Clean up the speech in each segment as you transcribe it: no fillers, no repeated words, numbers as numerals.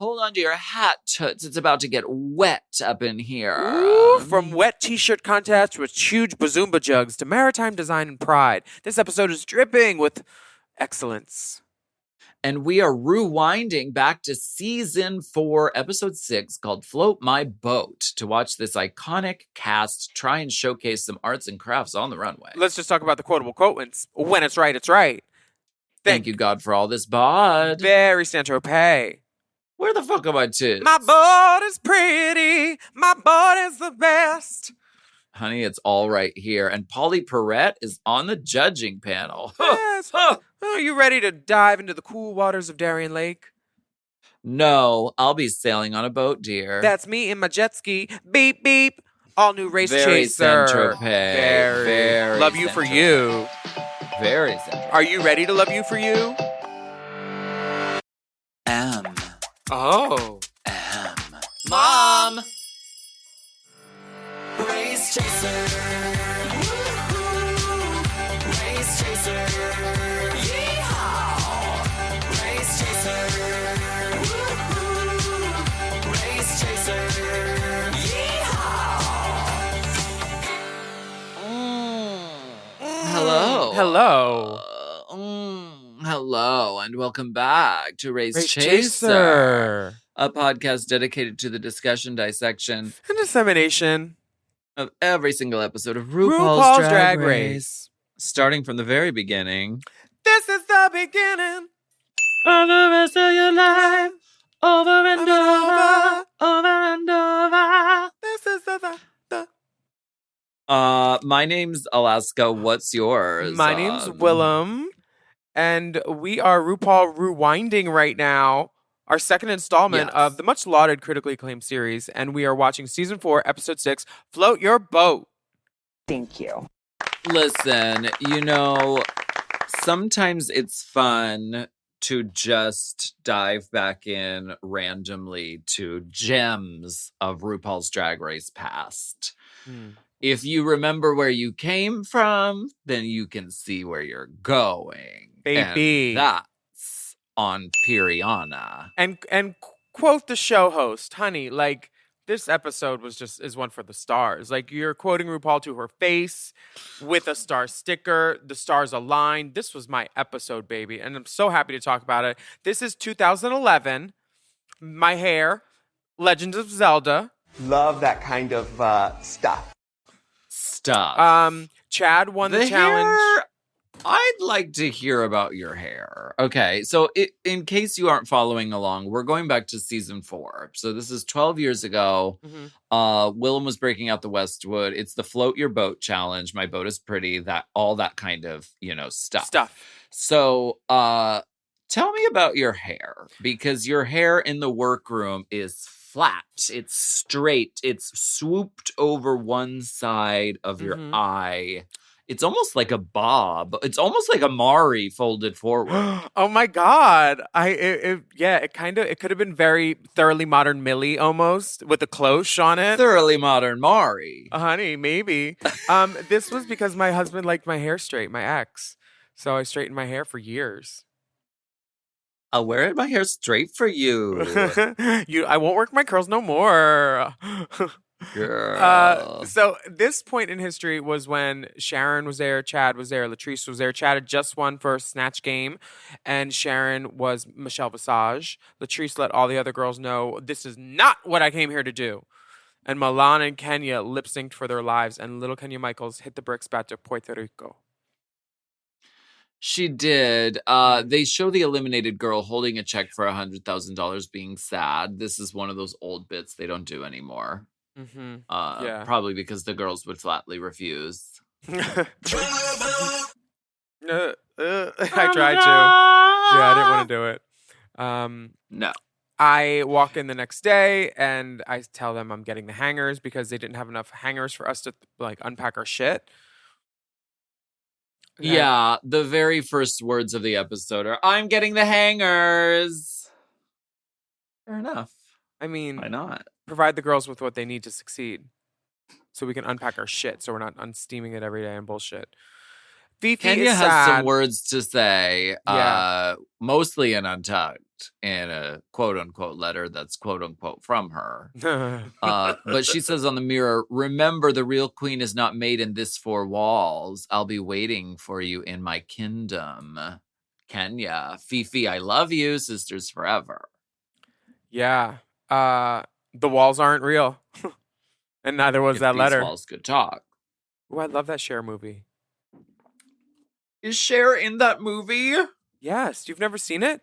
Hold on to your hat, Toots. It's about to get wet up in here. Ooh, from wet t-shirt contests with huge bazumba jugs to maritime design and pride, this episode is dripping with excellence. And we are rewinding back to season 4, episode 6, called Float My Boat, to watch this iconic cast try and showcase some arts and crafts on the runway. Let's just talk about the quotable quote. When it's right, it's right. Thank you, God, for all this bod. Very Saint Tropez. Where the fuck are my tits? My boat is pretty. My boat is the best. Honey, it's all right here. And Polly Perrette is on the judging panel. Yes. Are you ready to dive into the cool waters of Darien Lake? No, I'll be sailing on a boat, dear. That's me in my jet ski. Beep, beep. All new race Very chaser. Saint Tropez. Very Love you Saint for Tropez. you. Very Saint Tropez. Are you ready to love you for you? Oh. Mom! Race chaser. Woo-hoo. Race chaser. Yeehaw. Race chaser. Woo-hoo. Race chaser. Yeehaw. Hello. Hello. Hello, and welcome back to Race Chaser, a podcast dedicated to the discussion, dissection, and dissemination of every single episode of RuPaul's Drag Race. Starting from the very beginning. This is the beginning of the rest of your life, over and over, over and over. This is the. My name's Alaska. What's yours? My name's Willam. And we are RuPaul Rewinding right now, our second installment of the much lauded, critically acclaimed series. And we are watching season 4, episode 6, Float Your Boat. Thank you. Listen, sometimes it's fun to just dive back in randomly to gems of RuPaul's Drag Race past. If you remember where you came from, then you can see where you're going. Baby. And that's on Piriana. And quote the show host, honey, like this episode is one for the stars. Like you're quoting RuPaul to her face with a star sticker. The stars aligned. This was my episode, baby. And I'm so happy to talk about it. This is 2011. My hair, Legend of Zelda. Love that kind of stuff. Chad won the challenge. Hair, I'd like to hear about your hair. Okay, so in case you aren't following along, we're going back to season 4. So this is 12 years ago. Willam was breaking out the Westwood. It's the Float Your Boat challenge. My boat is pretty. All that kind of, stuff. So tell me about your hair, because your hair in the workroom is flat. It's straight. It's swooped over one side of your eye. It's almost like a bob. It's almost like a Mari folded forward. Oh my God. It could have been very Thoroughly Modern Millie almost with a cloche on it. Thoroughly Modern Mari. Honey, maybe. This was because my husband liked my hair straight, my ex. So I straightened my hair for years. I'll wear my hair straight for you. I won't work my curls no more. Girl. So this point in history was when Sharon was there, Chad was there, Latrice was there. Chad had just won for Snatch Game, and Sharon was Michelle Visage. Latrice let all the other girls know, this is not what I came here to do. And Milan and Kenya lip synced for their lives, and little Kenya Michaels hit the bricks back to Puerto Rico. She did. They show the eliminated girl holding a check for $100,000 being sad. This is one of those old bits they don't do anymore. Probably because the girls would flatly refuse. I tried to. Yeah, I didn't want to do it. No. I walk in the next day and I tell them I'm getting the hangers because they didn't have enough hangers for us to unpack our shit. Yeah, the very first words of the episode are, I'm getting the hangers. Fair enough. I mean, why not? Provide the girls with what they need to succeed so we can unpack our shit so we're not unsteaming it every day and bullshit. Fifi Kenya is has sad. some words to say, mostly in Untucked. in a quote unquote letter that's quote unquote from her. But she says on the mirror, remember, the real queen is not made in this four walls. I'll be waiting for you in my kingdom. Kenya, Fifi, I love you. Sisters forever. Yeah. The walls aren't real. And neither was If that these letter. walls could talk. Oh, I love that Cher movie. Is Cher in that movie? Yes. You've never seen it?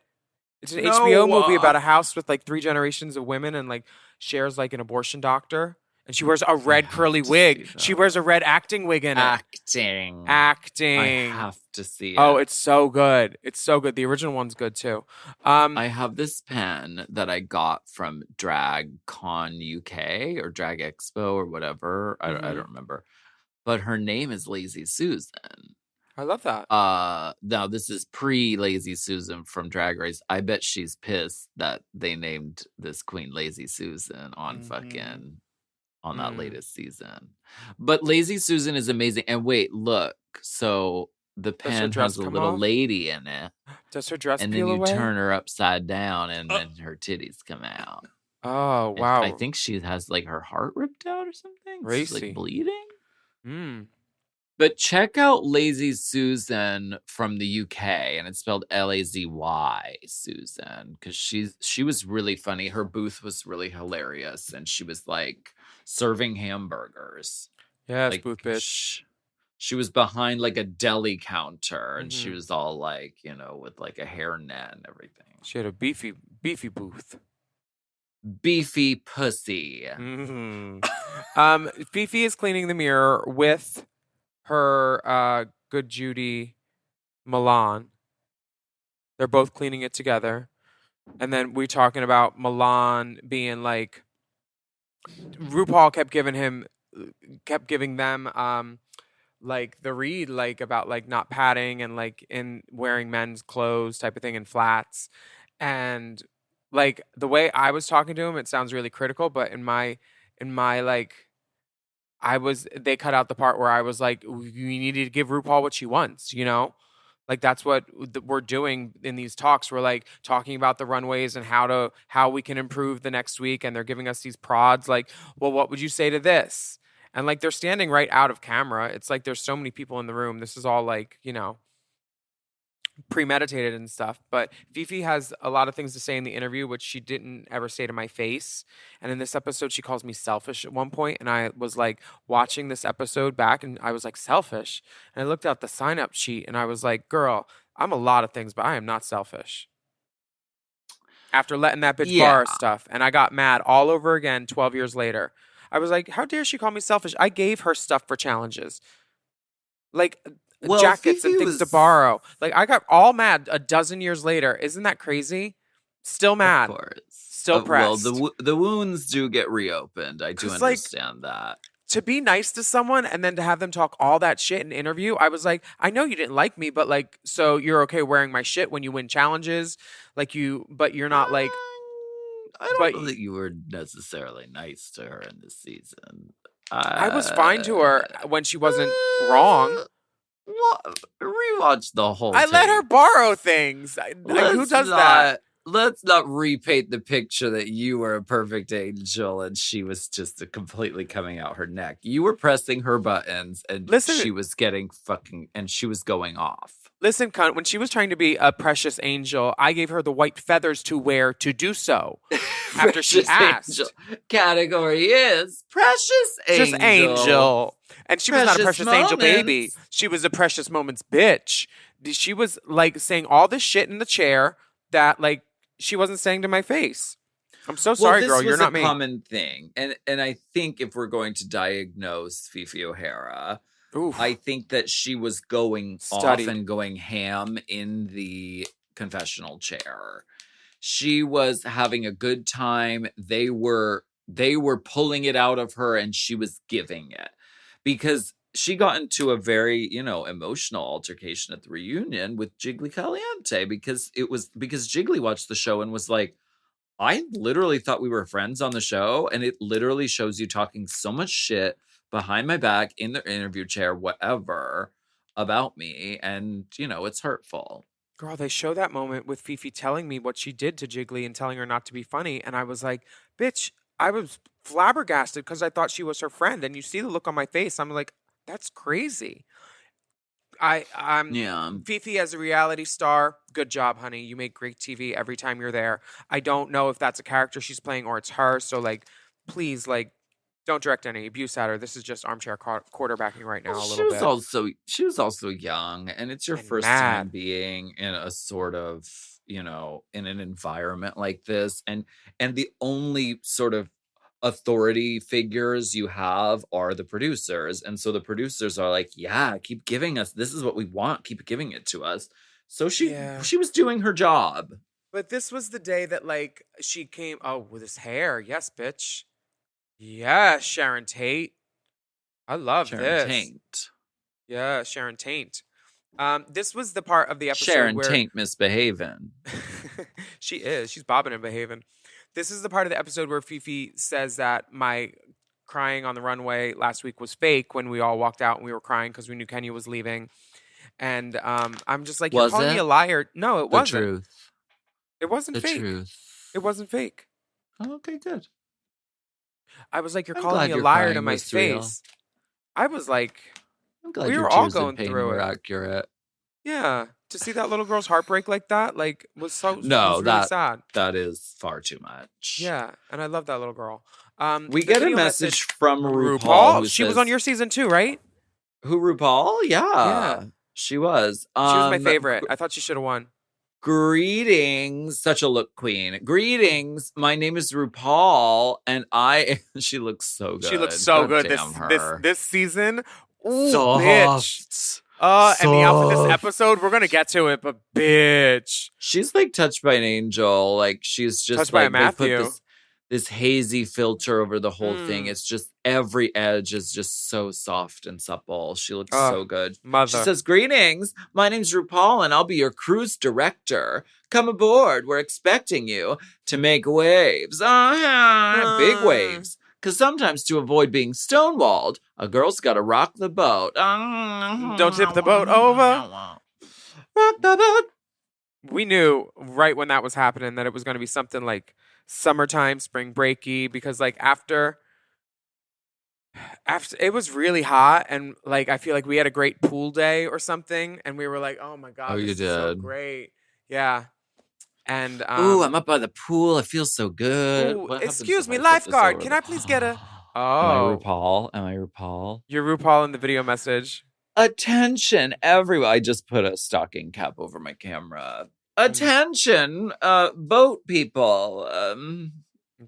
It's an No, HBO movie about a house with like 3 generations of women, and like Cher's like an abortion doctor, and she wears a red have curly to wig. see She that. wears a red acting wig in it. Acting. Acting. I have to see it. Oh, it's so good. It's so good. The original one's good too. I have this pen that I got from Drag Con UK or Drag Expo or whatever. I don't remember. But her name is Lazy Susan. I love that. Now this is pre Lazy Susan from Drag Race. I bet she's pissed that they named this queen Lazy Susan on on that latest season. But Lazy Susan is amazing. And wait, look. So the pen dress has a come little off? lady in it. Does her dress And then peel you away? turn her upside down and then her titties come out. Oh, And wow. I think she has like her heart ripped out or something. She's Racy. like bleeding. Mm. But check out Lazy Susan from the UK, and it's spelled Lazy Susan, because she was really funny. Her booth was really hilarious, and she was like serving hamburgers. Yes, Like booth bitch. she was behind like a deli counter, and she Mhm. was all like, with like a hairnet and everything. She had a beefy booth. Beefy pussy. Mm-hmm. Fifi is cleaning the mirror with her good Judy Milan. They're both cleaning it together. And then we're talking about Milan being like, RuPaul kept giving them like the read, like about like not padding and like in wearing men's clothes type of thing in flats. And like the way I was talking to him, it sounds really critical, but in my like they cut out the part where I was like, we needed to give RuPaul what she wants, Like that's what we're doing in these talks. We're like talking about the runways and how we can improve the next week, and they're giving us these prods like, well, what would you say to this? And like they're standing right out of camera. It's like there's so many people in the room. This is all like, premeditated and stuff. But Fifi has a lot of things to say in the interview which she didn't ever say to my face. And in this episode she calls me selfish at one point, and I was like watching this episode back and I was like, selfish? And I looked at the sign up sheet and I was like, girl, I'm a lot of things, but I am not selfish. After letting that bitch borrow stuff, and I got mad all over again 12 years later. I was like, how dare she call me selfish? I gave her stuff for challenges. Like jackets Fifi and things to borrow. Like I got all mad a dozen years later. Isn't that crazy? Still mad. Of course. Still pressed. Well, the wounds do get reopened. I do 'Cause, like, understand that. To be nice to someone and then to have them talk all that shit in an interview, I was like, I know you didn't like me, but like, so you're okay wearing my shit when you win challenges, but you're not like. I don't know that you were necessarily nice to her in this season. I was fine to her when she wasn't wrong. Rewatch the whole I let her tape. borrow things. Who does that? Let's not repaint the picture that you were a perfect angel and she was just completely coming out her neck. You were pressing her buttons and she was getting she was going off. Listen, cunt, when she was trying to be a precious angel, I gave her the white feathers to wear to do so. After she asked. Angel. Category is precious angel. Just angel. And she was not a precious angel baby. Moments. She was a precious moments bitch. She was like saying all this shit in the chair that like she wasn't saying to my face. I'm so sorry, girl. You're not me. This was a common thing. And I think if we're going to diagnose Fifi O'Hara, I think that she was going off and going ham in the confessional chair. She was having a good time. They were pulling it out of her and she was giving it. Because she got into a very, emotional altercation at the reunion with Jiggly Caliente because Jiggly watched the show and was like, I literally thought we were friends on the show. And it literally shows you talking so much shit behind my back in the interview chair, whatever, about me. And, it's hurtful. Girl, they show that moment with Fifi telling me what she did to Jiggly and telling her not to be funny. And I was like, bitch, I was flabbergasted because I thought she was her friend. And you see the look on my face. I'm like, that's crazy. I'm Yeah. Fifi as a reality star. Good job, honey. You make great TV every time you're there. I don't know if that's a character she's playing or it's her. So like, please, like, don't direct any abuse at her. This is just armchair quarterbacking right now Well, a little bit. she was also young, and it's your And first mad. time being in a sort of, in an environment like this, and the only sort of authority figures you have are the producers, and so the producers are like, yeah, keep giving us, this is what we want, keep giving it to us. So she was doing her job. But this was the day that like she came. Oh, with his hair, yes, bitch. Yes, Sharon Tate. I love Sharon this. Taint. Yeah, Sharon Tate. This was the part of the episode Sharon where Taint misbehaving. she is. She's bobbing and behaving. This is the part of the episode where Fifi says that my crying on the runway last week was fake when we all walked out and we were crying because we knew Kenya was leaving. And I'm just like, you're Was calling me it? a liar. No, it The wasn't. truth. It wasn't The fake. truth. It wasn't fake. Oh, okay, good. I was like, you're I'm calling glad me a your liar to crying my was real. face. I was like, I'm glad We your were all tears of going pain through were it. accurate. yeah, to see that little girl's heartbreak like that, like, was No, was really sad. that is far too much. Yeah, and I love that little girl. We The get a video message from RuPaul. RuPaul. Who She was says- on your season too, right? Who, RuPaul? Yeah. Yeah. She was. She was my favorite. I thought she should have won. Greetings, such a look queen. Greetings, my name is RuPaul, and she looks so good. She looks so God good damn this her. this season. Ooh, Soft. bitch. And the outfit this Soft. episode, we're gonna get to it, but bitch. She's like touched by an angel. Like she's just Touched by a like they Matthew. put this hazy filter over the whole thing. Mm. It's just every edge is just so soft and supple. She looks so good. Mother. She says, "Greetings, my name's RuPaul, and I'll be your cruise director. Come aboard. We're expecting you to make waves, big waves. Because sometimes to avoid being stonewalled, a girl's got to rock the boat. Don't tip the boat over. Rock the boat." We knew right when that was happening that it was going to be something like summertime, spring breaky, because like after it was really hot and like I feel like we had a great pool day or something and we were like, oh my god, Oh, this you is so did. great. Yeah. And Ooh, I'm up by the pool. I feel so good. ooh, What happens excuse if me, I put this lifeguard, over can the- I please get a Am I RuPaul? Am I RuPaul? You're RuPaul in the video message. Attention, everyone. I just put a stocking cap over my camera. Attention, boat people.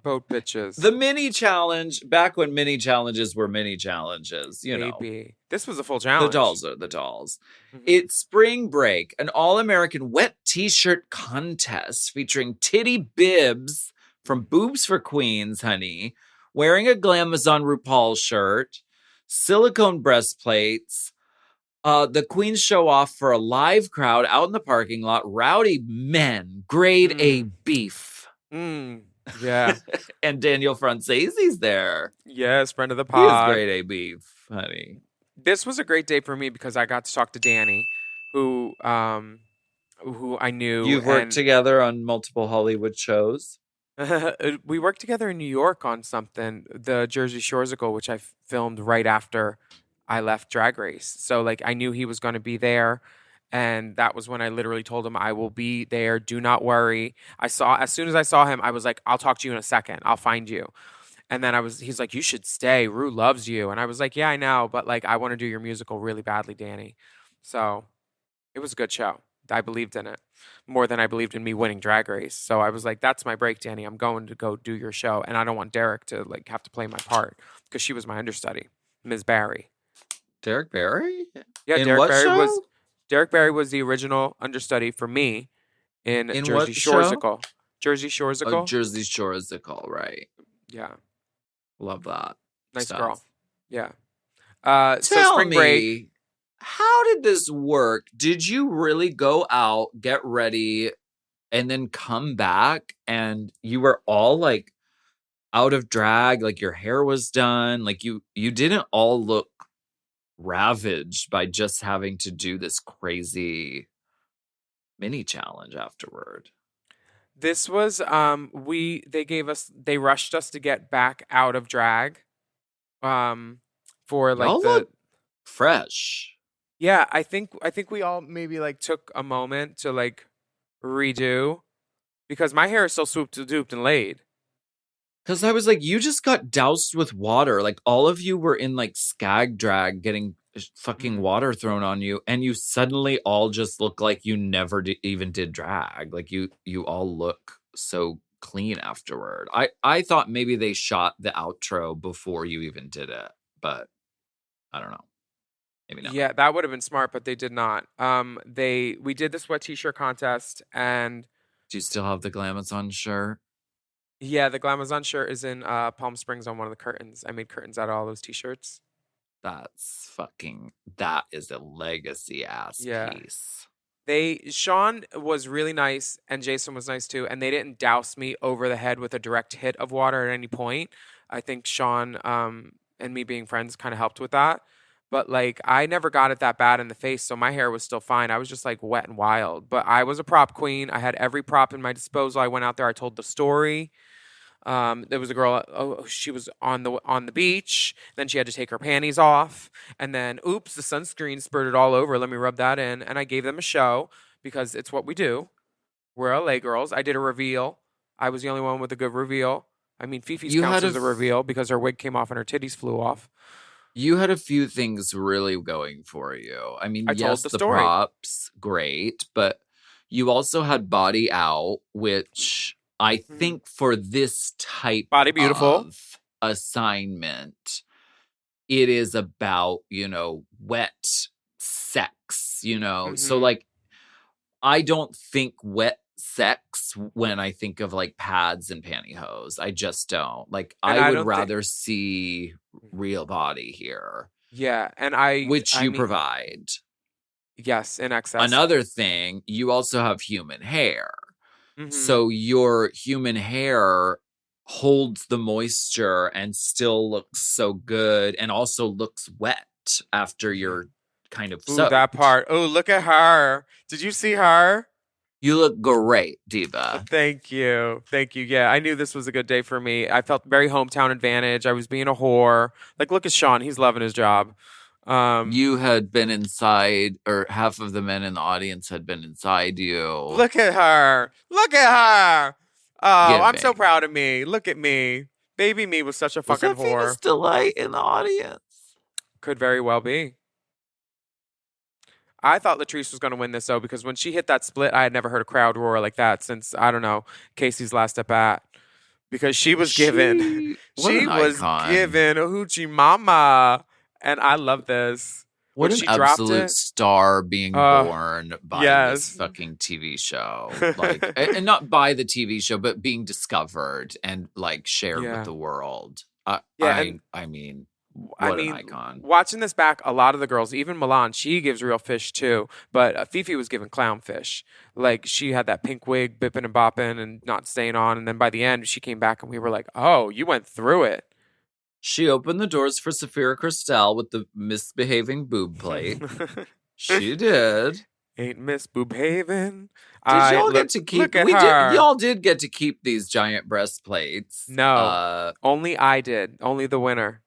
Boat bitches. The mini challenge, back when mini challenges were mini challenges, you know. Baby. This was a full The challenge. dolls are the dolls. Mhm. It's spring break, an all-American wet t-shirt contest featuring titty bibs from Boobs for Queens, honey, wearing a Glamazon RuPaul shirt, silicone breastplates. The queens show off for a live crowd out in the parking lot. Rowdy men, grade A beef. Yeah. And Daniel Francese's there. Yes, friend of the He is pod. grade A beef, honey. This was a great day for me because I got to talk to Danny, who I knew. You've worked and- together on multiple Hollywood shows. We worked together in New York on something, the Jersey Shoresicle, which I filmed right after I left Drag Race. So like I knew he was going to be there. And that was when I literally told him, I will be there. Do not worry. As soon as I saw him, I was like, I'll talk to you in a second. I'll find you. And then he's like, you should stay. Rue loves you. And I was like, yeah, I know. But like, I want to do your musical really badly, Danny. So it was a good show. I believed in it more than I believed in me winning Drag Race. So I was like, that's my break, Danny. I'm going to go do your show. And I don't want Derek to like have to play my part because she was my understudy, Ms. Barry. Derek Barry? Yeah, In Derek what Barry show? Derek Barry was the original understudy for me in In Jersey what show? Shoresicle. Jersey Shoresicle? Oh, Jersey Shoresicle, right. Yeah. Love that. Nice stuff. girl. Yeah. So Tell spring me, break. how did this work? Did you really go out, get ready, and then come back and you were all like out of drag, like your hair was done, like you didn't all look ravaged by just having to do this crazy mini challenge afterward. This was they rushed us to get back out of drag. For like Y'all look fresh. yeah, I think we all maybe like took a moment to like redo because my hair is still swooped, duped, and laid. Because I was like, you just got doused with water. Like, all of you were in, like, skag drag getting fucking water thrown on you. And you suddenly all just look like you never even did drag. Like, you all look so clean afterward. I thought maybe they shot the outro before you even did it. But I don't know. Maybe not. Yeah, that would have been smart, but they did not. We did this wet t-shirt contest, and Do you still have the Glamazon shirt? yeah, the Glamazon shirt is in Palm Springs on one of the curtains. I made curtains out of all those t-shirts. That is a legacy ass piece. Sean was really nice and Jason was nice too, and they didn't douse me over the head with a direct hit of water at any point. I think Sean and me being friends kind of helped with that. But like I never got it that bad in the face, so my hair was still fine. I was just like wet and wild. But I was a prop queen. I had every prop in my disposal. I went out there, I told the story. There was a girl, she was on the beach, then she had to take her panties off, and then oops, the sunscreen spurted all over. Let me rub that in. And I gave them a show because it's what we do. We're LA girls. I did a reveal. I was the only one with a good reveal. I mean, Fifi's counts as a reveal because her wig came off and her titties flew off. You had a few things really going for you. I mean, yes, the story. props, great, but you also had Body Out, which I think for this type Body Beautiful of assignment, it is about, wet sex, So, like, I don't think wet sex when I think of, like, pads and pantyhose. I just don't. Like, I would rather see real body here. Yeah, and which you provide. Yes, in excess. Another thing, you also have human hair. So your human hair holds the moisture and still looks so good and also looks wet after you're kind of soaked. That part. Oh, look at her. Did you see her? You look great, Diva. Thank you. Yeah, I knew this was a good day for me. I felt very hometown advantage. I was being a whore. Like, look at Sean. He's loving his job. You had been inside, or half of the men in the audience had been inside you. Look at her. Oh, I'm so proud of me. Look at me. Baby me was such a fucking whore. Venus Delight in the audience? Could very well be. I thought Latrice was going to win this, though, because when she hit that split, I had never heard a crowd roar like that since, I don't know, Casey's last step at. Because she was given a hoochie mama. And I love this. What an absolute star being born by this fucking TV show. Like, and not by the TV show, but being discovered and like shared with the world. I mean, what an icon. Watching this back, a lot of the girls, even Milan, she gives real fish too. But Fifi was giving clown fish. Like, she had that pink wig, bipping and bopping and not staying on. And then by the end, she came back and we were like, oh, you went through it. She opened the doors for Saphira Cristel with the misbehaving boob plate. She did. Ain't misbehaving. Did y'all get to keep? Y'all did get to keep these giant breastplates. No, only I did. Only the winner.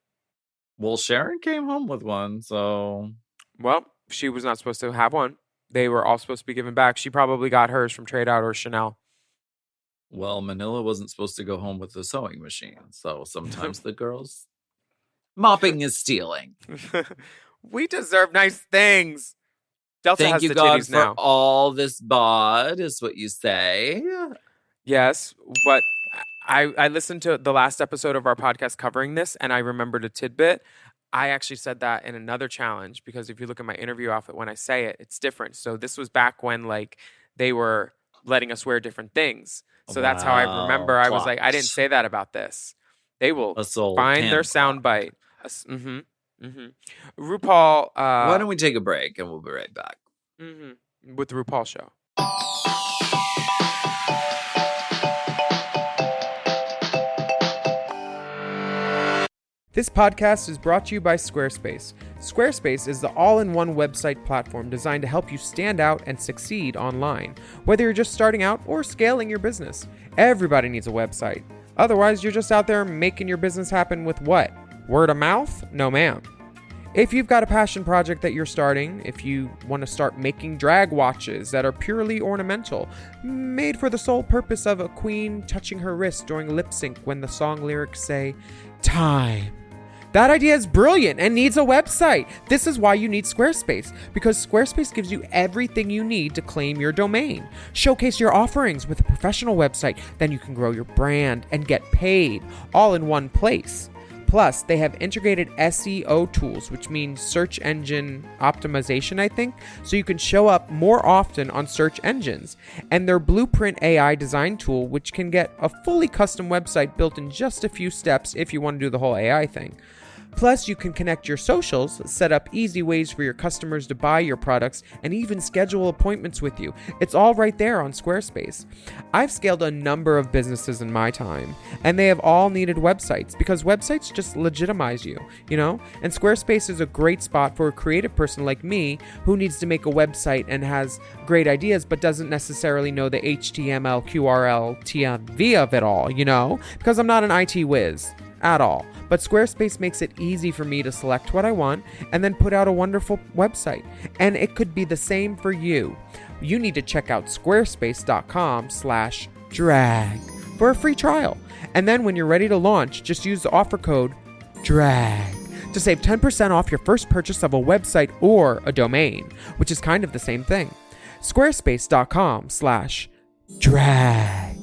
Well, Sharon came home with one, so. Well, she was not supposed to have one. They were all supposed to be given back. She probably got hers from Trade Out or Chanel. Well, Manila wasn't supposed to go home with the sewing machine, so sometimes the girls mopping is stealing. We deserve nice things. Delta Thank has you, the God, titties for now. all this bod, is what you say. Yes, but I listened to the last episode of our podcast covering this, and I remembered a tidbit. I actually said that in another challenge, because if you look at my interview outfit, when I say it, it's different. So this was back when like they were letting us wear different things. So that's how I remember. I was like, I didn't say that about this. They will find their soundbite. RuPaul. Why don't we take a break and we'll be right back? With the RuPaul show. This podcast is brought to you by Squarespace. Squarespace is the all-in-one website platform designed to help you stand out and succeed online, whether you're just starting out or scaling your business. Everybody needs a website. Otherwise, you're just out there making your business happen with what? Word of mouth? No, ma'am. If you've got a passion project that you're starting, if you want to start making drag watches that are purely ornamental, made for the sole purpose of a queen touching her wrist during lip sync when the song lyrics say, time. That idea is brilliant and needs a website. This is why you need Squarespace, because Squarespace gives you everything you need to claim your domain. Showcase your offerings with a professional website, then you can grow your brand and get paid all in one place. Plus, they have integrated SEO tools, which means search engine optimization, I think, so you can show up more often on search engines. And their Blueprint AI design tool, which can get a fully custom website built in just a few steps if you want to do the whole AI thing. Plus, you can connect your socials, set up easy ways for your customers to buy your products, and even schedule appointments with you. It's all right there on Squarespace. I've scaled a number of businesses in my time, and they have all needed websites because websites just legitimize you, you know? And Squarespace is a great spot for a creative person like me who needs to make a website and has great ideas but doesn't necessarily know the HTML, QRL, TMV of it all, you know? Because I'm not an IT whiz at all. But Squarespace makes it easy for me to select what I want and then put out a wonderful website. And it could be the same for you. You need to check out squarespace.com/drag for a free trial. And then when you're ready to launch, just use the offer code DRAG to save 10% off your first purchase of a website or a domain, which is kind of the same thing. Squarespace.com/drag.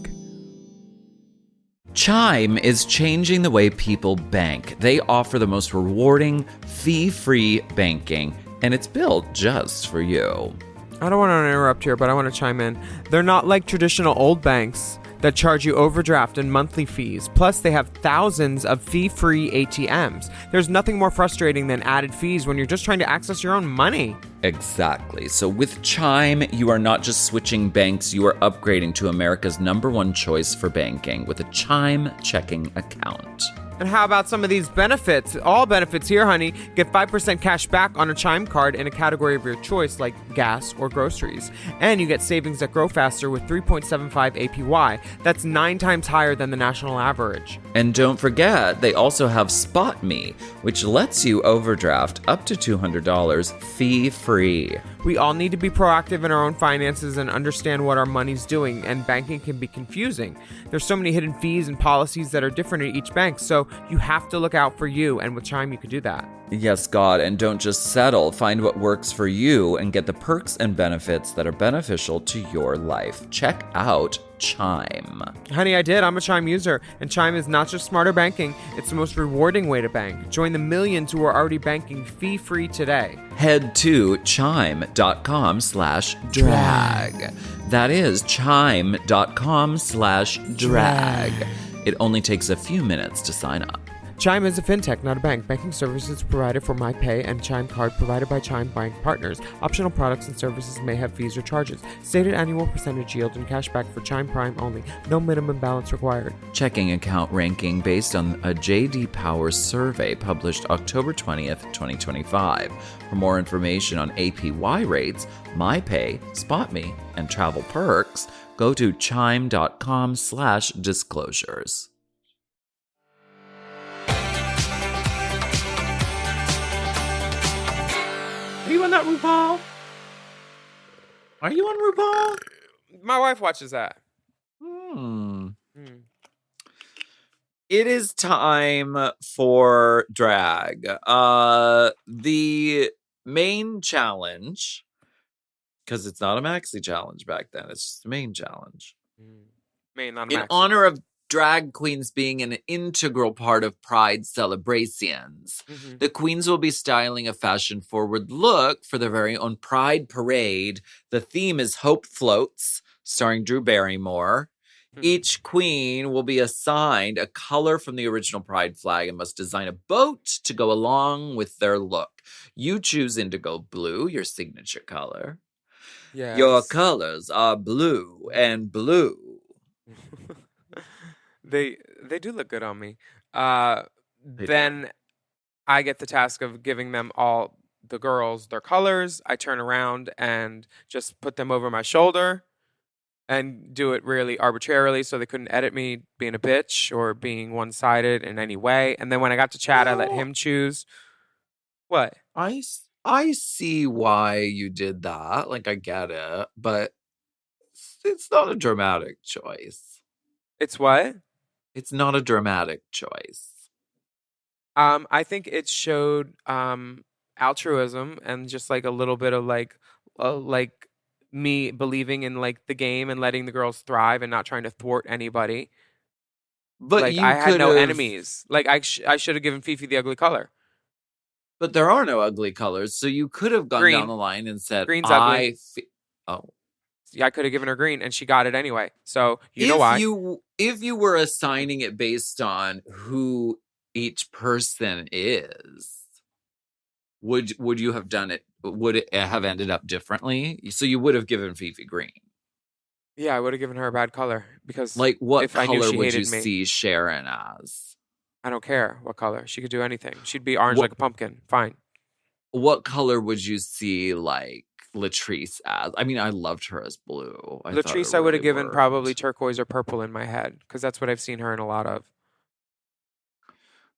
Chime is changing the way people bank. They offer the most rewarding, fee-free banking, and it's built just for you. I don't want to interrupt here, but I want to chime in. They're not like traditional old banks that charge you overdraft and monthly fees. Plus, they have thousands of fee-free ATMs. There's nothing more frustrating than added fees when you're just trying to access your own money. Exactly. So with Chime, you are not just switching banks, you are upgrading to America's #1 choice for banking with a Chime checking account. And how about some of these benefits? All benefits here, honey. Get 5% cash back on a Chime card in a category of your choice, like gas or groceries. And you get savings that grow faster with 3.75 APY. That's 9 times higher than the national average. And don't forget, they also have Spot Me, which lets you overdraft up to $200 fee-free. We all need to be proactive in our own finances and understand what our money's doing, and banking can be confusing. There's so many hidden fees and policies that are different at each bank, so you have to look out for you, and with Chime you could do that. Yes, God, and don't just settle. Find what works for you and get the perks and benefits that are beneficial to your life. Check out Chime. Honey, I did. I'm a Chime user, and Chime is not just smarter banking, it's the most rewarding way to bank. Join the millions who are already banking fee-free today. Head to chime.com/drag. That is chime.com/drag. It only takes a few minutes to sign up. Chime is a fintech, not a bank. Banking services provided for MyPay and Chime Card provided by Chime Bank Partners. Optional products and services may have fees or charges. Stated annual percentage yield and cashback for Chime Prime only. No minimum balance required. Checking account ranking based on a J.D. Power survey published October 20th, 2025. For more information on APY rates, MyPay, SpotMe, and travel perks, go to chime.com/disclosures. Are you on that RuPaul? Are you on RuPaul? My wife watches that. It is time for drag. The main challenge, because it's not a maxi challenge back then, it's just the main challenge. Main, not a In maxi. honor of drag queens being an integral part of Pride celebrations, the queens will be styling a fashion-forward look for their very own Pride parade. The theme is Hope Floats, starring Drew Barrymore. Each queen will be assigned a color from the original Pride flag and must design a boat to go along with their look. You choose indigo blue, your signature color. Yes. Your colors are blue and blue. They do look good on me. They Then I get the task of giving them all the girls their colors. I turn around and just put them over my shoulder and do it really arbitrarily so they couldn't edit me being a bitch or being one-sided in any way. And then when I got to Chad, I let Well, him choose. What? I see why you did that. Like, I get it, but it's not a dramatic choice. It's what? It's not a dramatic choice. I think it showed altruism and just like a little bit of like me believing in like the game and letting the girls thrive and not trying to thwart anybody. But Like you I had could no have. enemies. Like I should have given Fifi the ugly color. But there are no ugly colors, so you could have gone down Green. the line and said, Green's ugly. Oh, Yeah, I could have given her green and she got it anyway. So you know if why? if you were assigning it based on who each person is, would you have done it? Would it have ended up differently? So you would have given Fifi green. Yeah, I would have given her a bad color because Like, what if I knew color she would you hated me, see Sharon as? I don't care what color. She could do anything. She'd be orange What- like a pumpkin. Fine. What color would you see like Latrice as? I mean, I loved her as blue. I thought Latrice, it I would have really given probably worked. turquoise or purple in my head because that's what I've seen her in a lot of.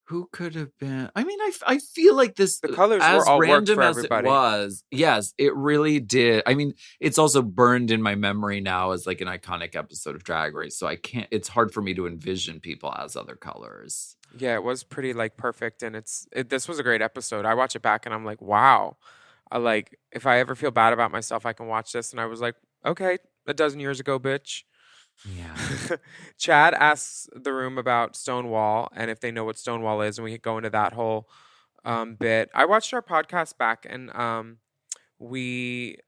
Who could have been? I mean, I feel like this, The colors were as all worked random for as everybody. it was, yes, it really did. I mean, it's also burned in my memory now as like an iconic episode of Drag Race. So it's hard for me to envision people as other colors. Yeah, it was pretty like perfect, and this was a great episode. I watch it back and I'm like, wow. I like if I ever feel bad about myself, I can watch this. And I was like, okay, a dozen years ago, bitch. Yeah. Chad asks the room about Stonewall and if they know what Stonewall is, and we go into that whole bit. I watched our podcast back, and we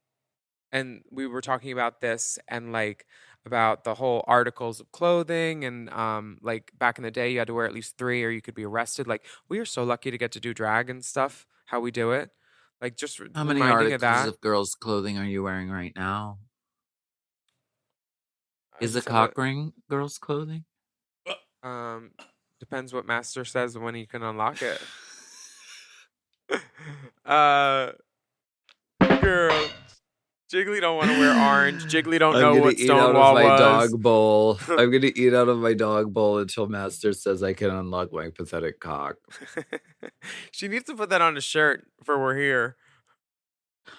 we were talking about this and like about the whole articles of clothing and like back in the day you had to wear at least 3 or you could be arrested. Like we are so lucky to get to do drag and stuff. How we do it, like just How many reminding of articles that. of girls' clothing are you wearing right now? I Is a just have cock ring girls' clothing? Depends what master says when you can unlock it. Girl, Jiggly don't want to wear orange. Jiggly don't know what Stonewall was. Dog bowl. I'm gonna eat out of my dog bowl until Master says I can unlock my pathetic cock. She needs to put that on a shirt for we're here.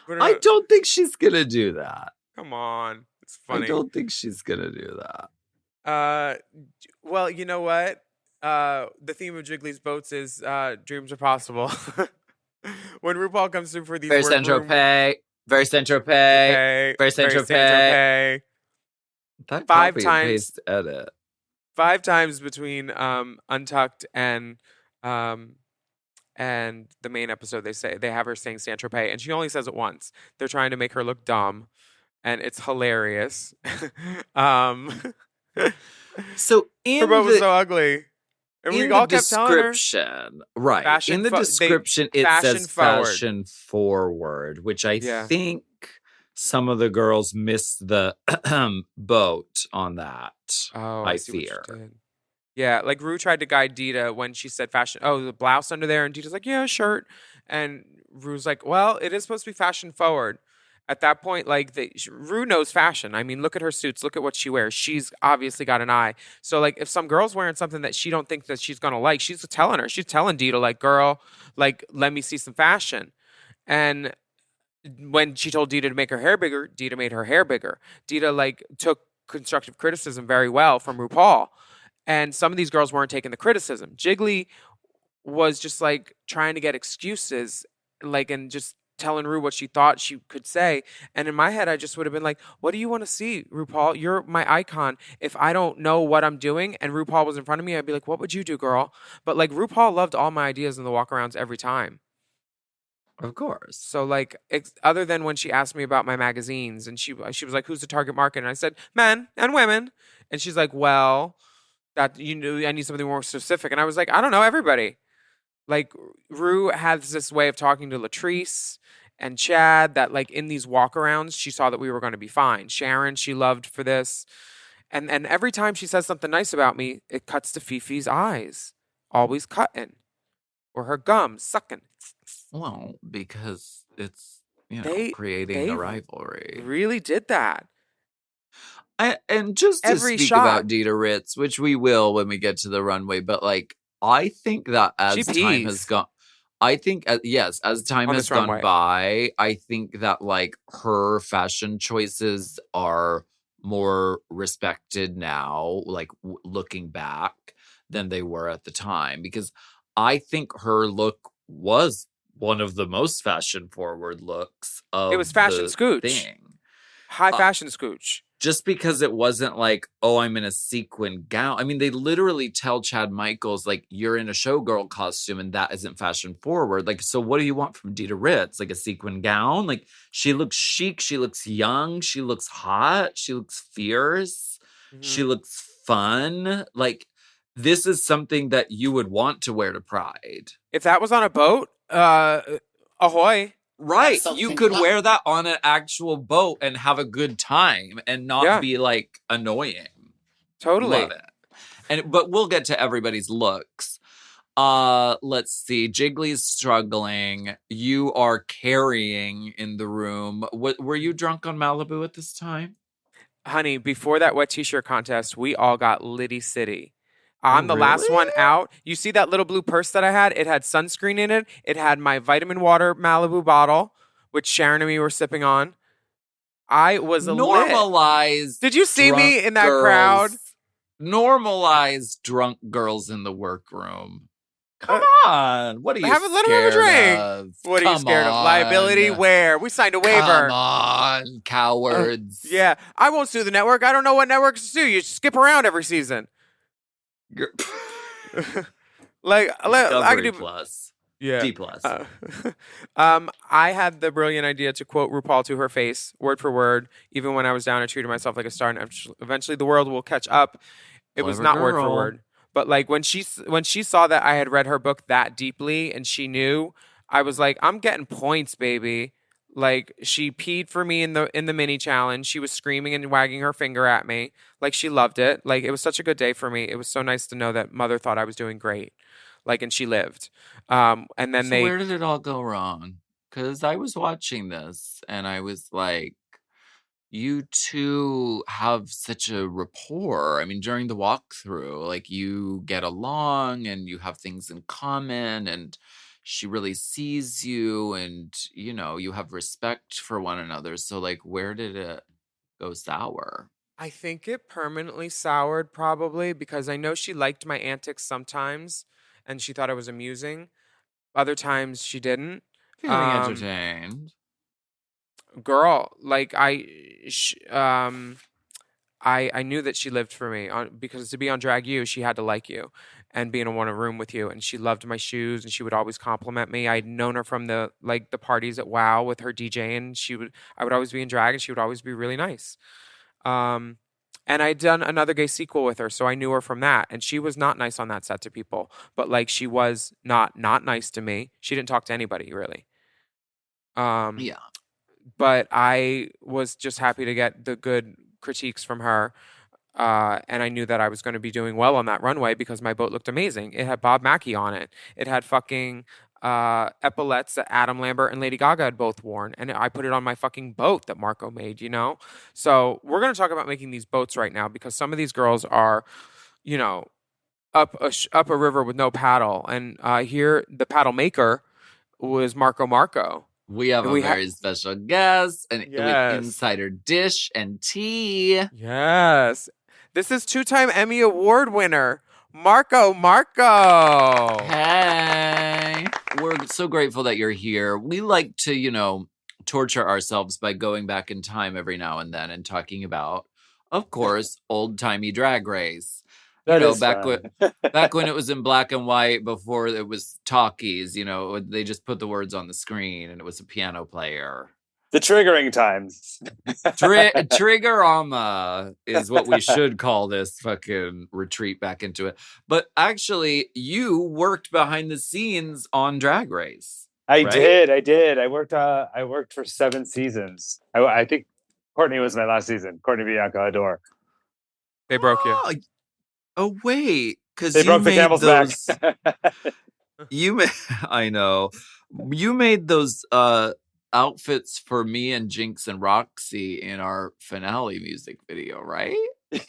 I don't think she's gonna do that. Come on, it's funny. I don't think she's gonna do that. Well, you know what? The theme of Jiggly's boats is dreams are possible. When RuPaul comes through for these Very Saint Tropez. Very Saint Tropez. Very Saint Tropez. That 5 copy and times. paste edit. 5 times between Untucked and the main episode, they have her saying Saint Tropez, and she only says it once. They're trying to make her look dumb, and it's hilarious. So in her boat was the so ugly. And we in all the kept telling her. description, right? Fashion In the fo- they- description, it fashion says forward. fashion forward, which I Yeah. think some of the girls missed the boat on that. Oh, I see what you fear. did. Yeah, like Rue tried to guide Dita when she said fashion. Oh, the blouse under there, and Dita's like, yeah, shirt. And Rue's like, well, it is supposed to be fashion forward. At that point, like Rue knows fashion. I mean, look at her suits. Look at what she wears. She's obviously got an eye. So, like, if some girl's wearing something that she don't think that she's gonna like, she's telling her. She's telling Dita, like, girl, like, let me see some fashion. And when she told Dita to make her hair bigger, Dita made her hair bigger. Dita like took constructive criticism very well from RuPaul. And some of these girls weren't taking the criticism. Jiggly was just like trying to get excuses, like, and just telling Ru what she thought she could say. And in my head, I just would have been like, what do you want to see, RuPaul? You're my icon. If I don't know what I'm doing and RuPaul was in front of me, I'd be like, what would you do, girl? But like RuPaul loved all my ideas in the walkarounds every time. Of course. So like, other than when she asked me about my magazines and she was like, who's the target market? And I said, men and women. And she's like, well, that you knew I need something more specific. And I was like, I don't know, everybody. Like Rue has this way of talking to Latrice and Chad that like in these walkarounds, she saw that we were going to be fine. Sharon, she loved for this. And every time she says something nice about me, it cuts to Fifi's eyes. Always cutting. or her gum sucking. Well, because it's, They creating a rivalry. really did that. And just to Every speak shot. about Dita Ritz, which we will when we get to the runway, but like, I think that She as time has pees gone, I think, yes, as time on has this gone runway. by, I think that like her fashion choices are more respected now, like looking back, than they were at the time. Because I think her look was one of the most fashion forward looks of It was fashion the scooch. thing. High fashion scooch. Just because it wasn't like, oh, I'm in a sequin gown. I mean, they literally tell Chad Michaels, like, you're in a showgirl costume and that isn't fashion forward. Like, so what do you want from Dita Ritz? Like a sequin gown? Like, she looks chic. She looks young. She looks hot. She looks fierce. She looks fun. Like, this is something that you would want to wear to Pride. If that was on a boat, ahoy. Right. Something You could like- wear that on an actual boat and have a good time and not Yeah. be like annoying. Totally. Love it. But we'll get to everybody's looks. Let's see. Jiggly's struggling. You are carrying in the room. Were you drunk on Malibu at this time? Honey, before that wet t-shirt contest, we all got Liddy City. I'm the last really? one out. You see that little blue purse that I had? It had sunscreen in it. It had my vitamin water Malibu bottle, which Sharon and me were sipping on. I was lit. Normalized. Did you see me drunk in that girls. crowd? Normalized drunk girls in the workroom. Come on. What are you Let them have a scared drink. of? What are you Come scared of? on. Liability? Where? We signed a waiver. Come on, cowards. Yeah, I won't sue the network. I don't know what networks to sue. You skip around every season. You're- Like, I Discovery could do. Plus. Yeah. D plus. I had the brilliant idea to quote RuPaul to her face, word for word. Even when I was down, I treated myself like a star, and eventually the world will catch up. It was Clever not word for girl. word, but like when she saw that I had read her book that deeply, and she knew, I was like, I'm getting points, baby. Like, she peed for me in the mini challenge. She was screaming and wagging her finger at me. Like, she loved it. Like, it was such a good day for me. It was so nice to know that Mother thought I was doing great. Like, and she lived. And then So where did it all go wrong? Because I was watching this and I was like, you two have such a rapport. I mean, during the walkthrough, like you get along and you have things in common and she really sees you and, you have respect for one another. So like, where did it go sour? I think it permanently soured probably because I know she liked my antics sometimes and she thought I was amusing. Other times she didn't. Feeling entertained. Girl, like I knew that she lived for me because to be on Drag You, she had to like you and be in a room with you. And she loved my shoes and she would always compliment me. I'd known her from the parties at WoW with her DJing. I would always be in drag and she would always be really nice. And I'd done another gay sequel with her, so I knew her from that. And she was not nice on that set to people, but like she was not nice to me. She didn't talk to anybody really. Yeah. But I was just happy to get the good critiques from her. And I knew that I was going to be doing well on that runway because my boat looked amazing. It had Bob Mackie on it. It had fucking epaulettes that Adam Lambert and Lady Gaga had both worn. And I put it on my fucking boat that Marco made, So we're going to talk about making these boats right now because some of these girls are, up a river with no paddle. And here, the paddle maker was Marco. We have a very special guest with insider dish and tea. Yes. This is 2-time Emmy Award winner, Marco. Hey. We're so grateful that you're here. We like to, torture ourselves by going back in time every now and then and talking about, of course, old-timey Drag Race. That is back fun. back when it was in black and white, before it was talkies, they just put the words on the screen and it was a piano player. The triggering times. Triggerama is what we should call this fucking retreat back into it. But actually, you worked behind the scenes on Drag Race. I right? did. I worked for 7 seasons. I think Courtney was my last season. Courtney Bianca Adore. They broke you. Oh wait, because They you broke the made camel's those. back. I know. You made those outfits for me and Jinx and Roxy in our finale music video, right?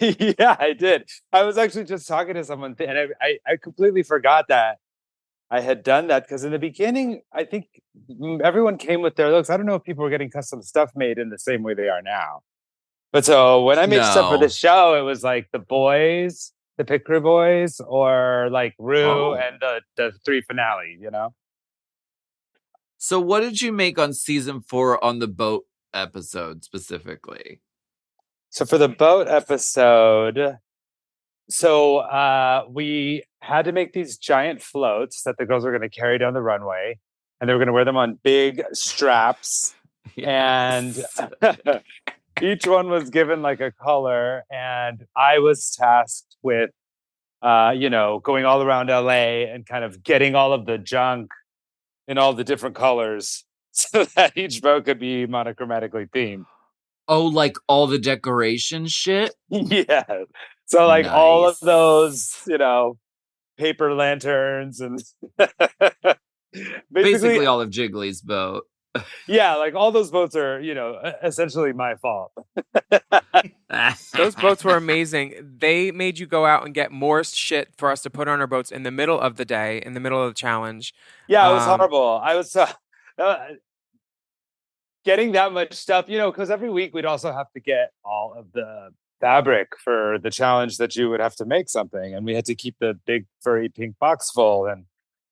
Yeah, I did. I was actually just talking to someone, and I completely forgot that I had done that because in the beginning, I think everyone came with their looks. I don't know if people were getting custom stuff made in the same way they are now. But so when I made stuff for the No. show, it was like the boys, the Pit Crew boys, or like Rue Oh. and the 3 finale, you know? So what did you make on season 4 on the boat episode specifically? So for the boat episode, we had to make these giant floats that the girls were going to carry down the runway, and they were going to wear them on big straps. And each one was given like a color, and I was tasked with, going all around LA and kind of getting all of the junk in all the different colors so that each boat could be monochromatically themed. Oh, like all the decoration shit? Yeah. So like all of those, paper lanterns and basically all of Jiggly's boat. Yeah, like all those boats are, essentially my fault. Those boats were amazing. They made you go out and get more shit for us to put on our boats in the middle of the day, in the middle of the challenge. Yeah, it was horrible. I was getting that much stuff, because every week we'd also have to get all of the fabric for the challenge that you would have to make something. And we had to keep the big furry pink box full. And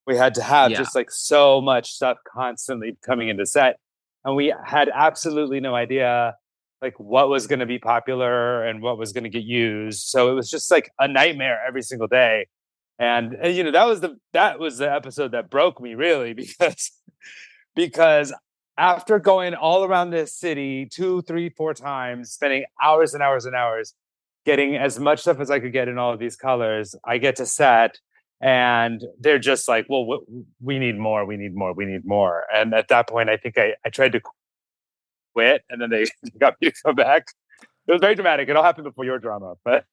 we had to have just like so much stuff constantly coming into set. And we had absolutely no idea like what was going to be popular and what was going to get used. So it was just like a nightmare every single day. And that was the episode that broke me really because after going all around this city 2, 3, 4 times, spending hours and hours and hours getting as much stuff as I could get in all of these colors, I get to set and they're just like, well, we need more, we need more, we need more. And at that point, I think I tried to quit and then they got me to come back. It was very dramatic. It all happened before your drama, but...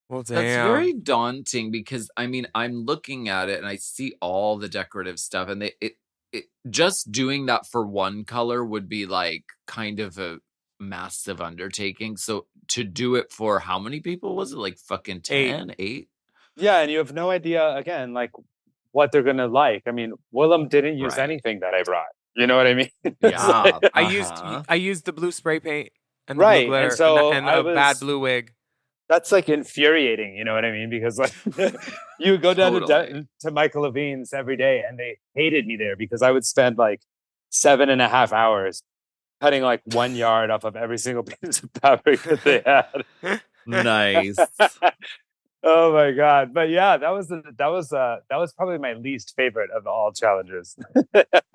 Well, damn. That's very daunting because, I'm looking at it and I see all the decorative stuff and it just doing that for one color would be like kind of a massive undertaking. So to do it for how many people was it? Like fucking 10, 8? Yeah, and you have no idea again, like what they're gonna like. Willam didn't use anything that I brought. You know what I mean? Yeah, like, I used the blue spray paint and the blue glitter and so and a bad blue wig. That's like infuriating, you know what I mean? Because like you would go down to Michael Levine's every day and they hated me there because I would spend like 7.5 hours cutting like 1 yard off of every single piece of fabric that they had. Nice. Oh my God. But yeah, that was probably my least favorite of all challenges.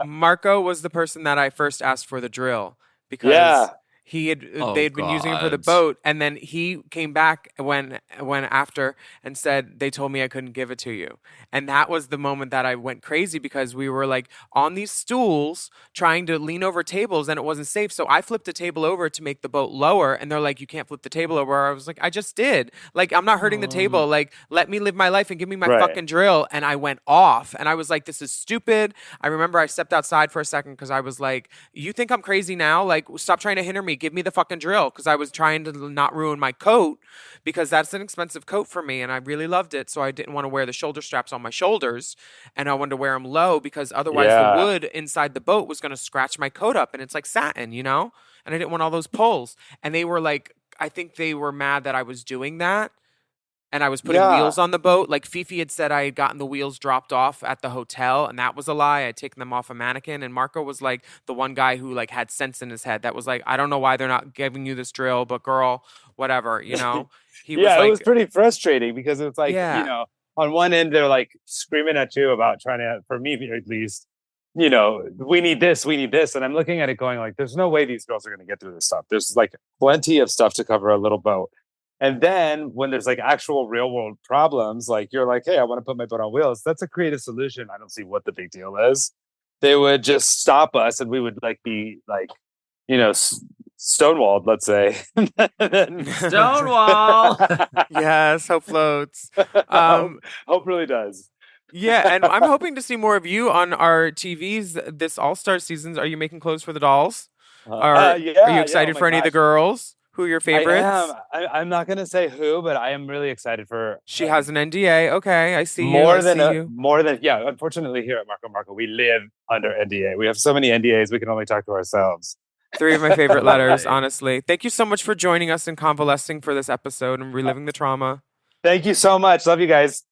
Marco was the person that I first asked for the drill because they'd been using him for the boat, and then he came back when after and said they told me I couldn't give it to you. And that was the moment that I went crazy because we were like on these stools trying to lean over tables and it wasn't safe. So I flipped the table over to make the boat lower and they're like, you can't flip the table over. I was like, I just did. Like, I'm not hurting the table. Like, let me live my life and give me my fucking drill. And I went off and I was like, this is stupid. I remember I stepped outside for a second because I was like, you think I'm crazy now? Like, stop trying to hinder me. Give me the fucking drill, because I was trying to not ruin my coat because that's an expensive coat for me and I really loved it. So I didn't want to wear the shoulder straps on my shoulders and I wanted to wear them low because otherwise the wood inside the boat was going to scratch my coat up and it's like satin, and I didn't want all those pulls. And they were like, I think they were mad that I was doing that. And I was putting wheels on the boat. Like Fifi had said I had gotten the wheels dropped off at the hotel, and that was a lie. I had taken them off a mannequin. And Marco was like the one guy who like had sense in his head that was like, I don't know why they're not giving you this drill, but girl, whatever, He was it was pretty frustrating because it's like, on one end they're like screaming at you about trying to, for me at least, we need this. And I'm looking at it going like, there's no way these girls are going to get through this stuff. There's like plenty of stuff to cover a little boat. And then when there's like actual real world problems, like you're like, hey, I want to put my boat on wheels. That's a creative solution. I don't see what the big deal is. They would just stop us and we would like be like, stonewalled, let's say. Stonewall. Yes, hope floats. Hope really does. Yeah, and I'm hoping to see more of you on our TVs this All-Star seasons. Are you making clothes for the dolls? Are you Yeah. Oh excited my for any of the gosh. girls? Who are your I favorites? am. I'm not gonna say who, but I am really excited for She has an NDA. Okay, I see you. I more than see you. more than yeah. Unfortunately, here at Marco Marco, we live under NDA. We have so many NDAs, we can only talk to ourselves. 3 of my favorite letters, Right. honestly. Thank you so much for joining us and convalescing for this episode and reliving the trauma. Thank you so much. Love you guys.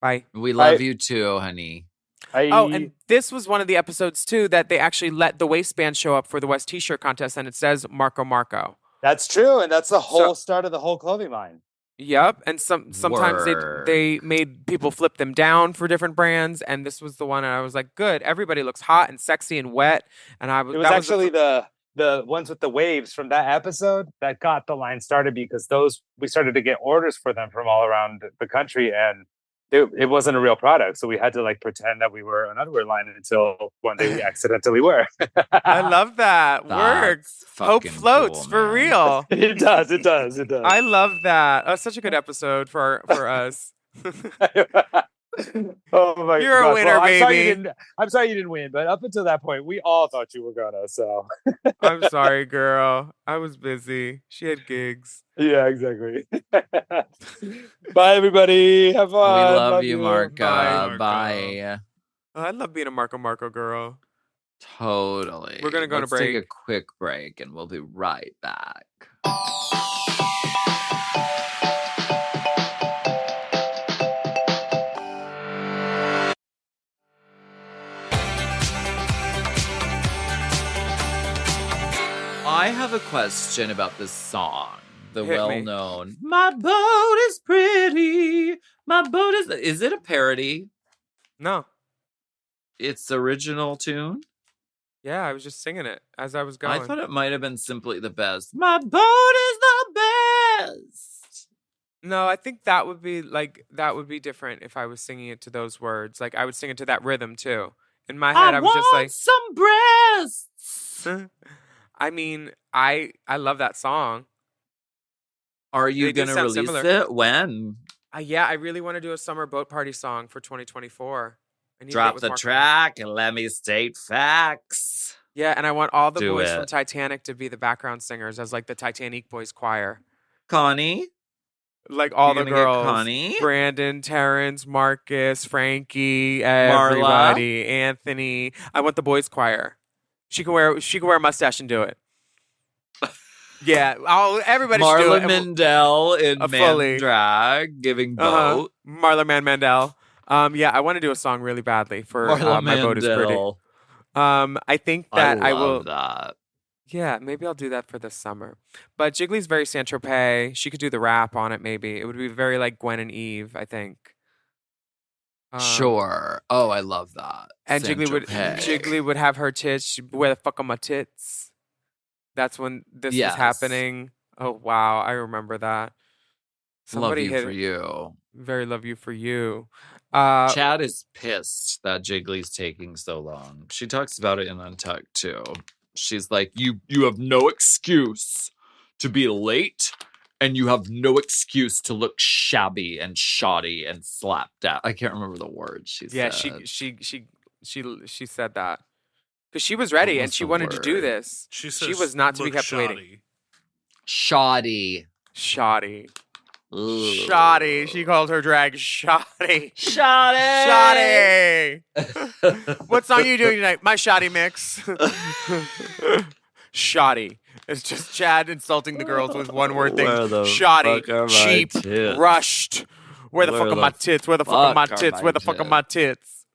Bye. We love Bye. you too, honey. Oh, and this was one of the episodes too that they actually let the waistband show up for the West T-shirt contest, and it says Marco Marco. That's true, and that's the whole So- start of the whole clothing line. Yep, and sometimes they made people flip them down for different brands, and this was the one. And I was like, good, everybody looks hot and sexy and wet, and I was. It was actually the ones with the waves from that episode that got the line started because those we started to get orders for them from all around the country, and it wasn't a real product, so we had to like pretend that we were an underwear line until one day we accidentally were. I love that. Works. That's Hope fucking floats cool, for man. real. It does. I love that. Oh, such a good episode for us. Oh my You're a gosh. winner, Well, baby. I'm sorry you didn't win, but up until that point, we all thought you were gonna. So I'm sorry, girl. I was busy. She had gigs. yeah, exactly. Bye, everybody. Have We fun. love you, Marco. Bye, Bye. Oh, I love being a Marco Marco girl. Totally. We're gonna go to Let's take a break. quick break and we'll be right back. I have a question about this song. The Hit me. well-known "My boat is pretty. My boat is it a parody? No. It's the original tune? Yeah, I was just singing it as I was going. I thought it might have been simply the best. My boat is the best. No, I think that would be different if I was singing it to those words. Like I would sing it to that rhythm too. In my head, I was just like, some breasts. I mean, I love that song. Are you They did gonna sound release similar. it? When? Yeah, I really want to do a summer boat party song for 2024. I need to get Drop with the Marco. track and let me state facts. Yeah, and I want all the Do boys from it. Titanic to be the background singers as like the Titanic Boys choir. Connie? Like all You're the gonna get girls. Connie? Brandon, Terrence, Marcus, Frankie, everybody, Anthony. I want the boys choir. She can wear a mustache and do it. Yeah, everybody should do Marla it. Mandel in A fully. man drag giving Uh-huh. boat. Marla Mandel. Yeah, I want to do a song really badly for Marla My Boat Is Pretty. Mandel. I think that I will. love that. Yeah, maybe I'll do that for this summer. But Jiggly's very Saint Tropez. She could do the rap on it. Maybe it would be very like Gwen and Eve. I think. Sure. Oh, I love that. And Saint Tropez. Jiggly would have her tits. Where the fuck are my tits? That's when this was Yes. happening. Oh wow, I remember that. Love you hit for it. you. Very love you for you. Chad is pissed that Jiggly's taking so long. She talks about it in Untucked too. She's like, you have no excuse to be late, and you have no excuse to look shabby and shoddy and slapped out. I can't remember the words she Yeah, said. she said that because she was ready What and was she the wanted to do word? this. She She says, was not to be "Look kept waiting. shoddy." Shoddy. Shoddy. Ugh. Shoddy. She called her drag shoddy. Shoddy. Shoddy. What song are you doing tonight? My shoddy mix. Shoddy. It's just Chad insulting the girls with one word thing. Where the Shoddy. fuck are my Cheap. tits? Rushed. Where the Where fuck are the my tits? Where the fuck are my fuck are tits? my Where the fuck are my tits?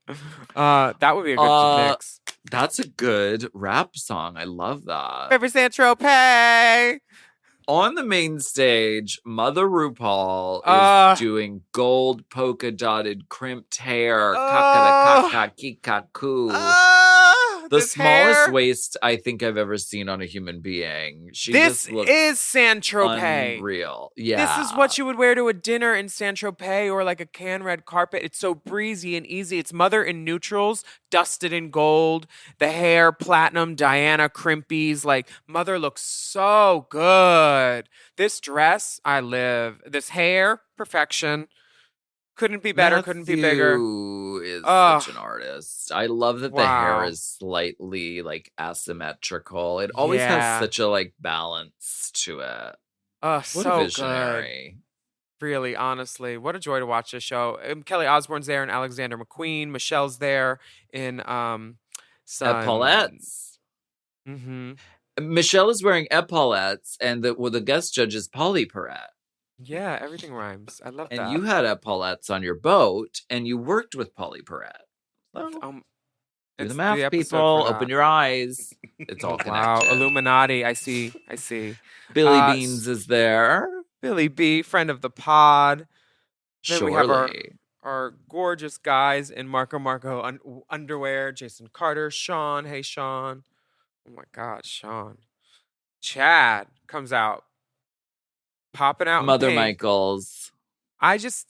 That would be a good mix. That's a good rap song. I love that. Every Saint Tropez. On the main stage, Mother RuPaul Uh. is doing gold polka dotted crimped hair. Uh. Kakara kikaku. The This smallest hair. waist I think I've ever seen on a human being. She This just looks is Saint Tropez. unreal. Yeah. This is what you would wear to a dinner in Saint Tropez or like a can red carpet. It's so breezy and easy. It's Mother in neutrals, dusted in gold, the hair platinum, Diana crimpies. Like Mother looks so good. This dress, I live. This hair, perfection. Couldn't be better, couldn't be bigger. Matthew is Ugh. such an artist. I love that the hair Wow. is slightly like asymmetrical. It always has Yeah. such a like balance to it. What a So good. visionary. Really, honestly, what a joy to watch this show. Kelly Osbourne's there and Alexander McQueen. Michelle's there in some. Epaulettes. Mm-hmm. Michelle is wearing epaulettes, and the guest judge is Polly Perrette. Yeah, everything rhymes. I love And that. you had epaulettes on your boat, and you worked with Polly Perrette. So, do It's the math, episode people. for Open that. your eyes. It's all Wow, connected. Illuminati. I see. Billy Beans is there. Billy B, friend of the pod. Then we have Surely. our gorgeous guys in Marco underwear. Jason Carter, Sean. Hey, Sean. Oh my God, Sean. Chad comes out, popping out. Mother in pink. Michaels. This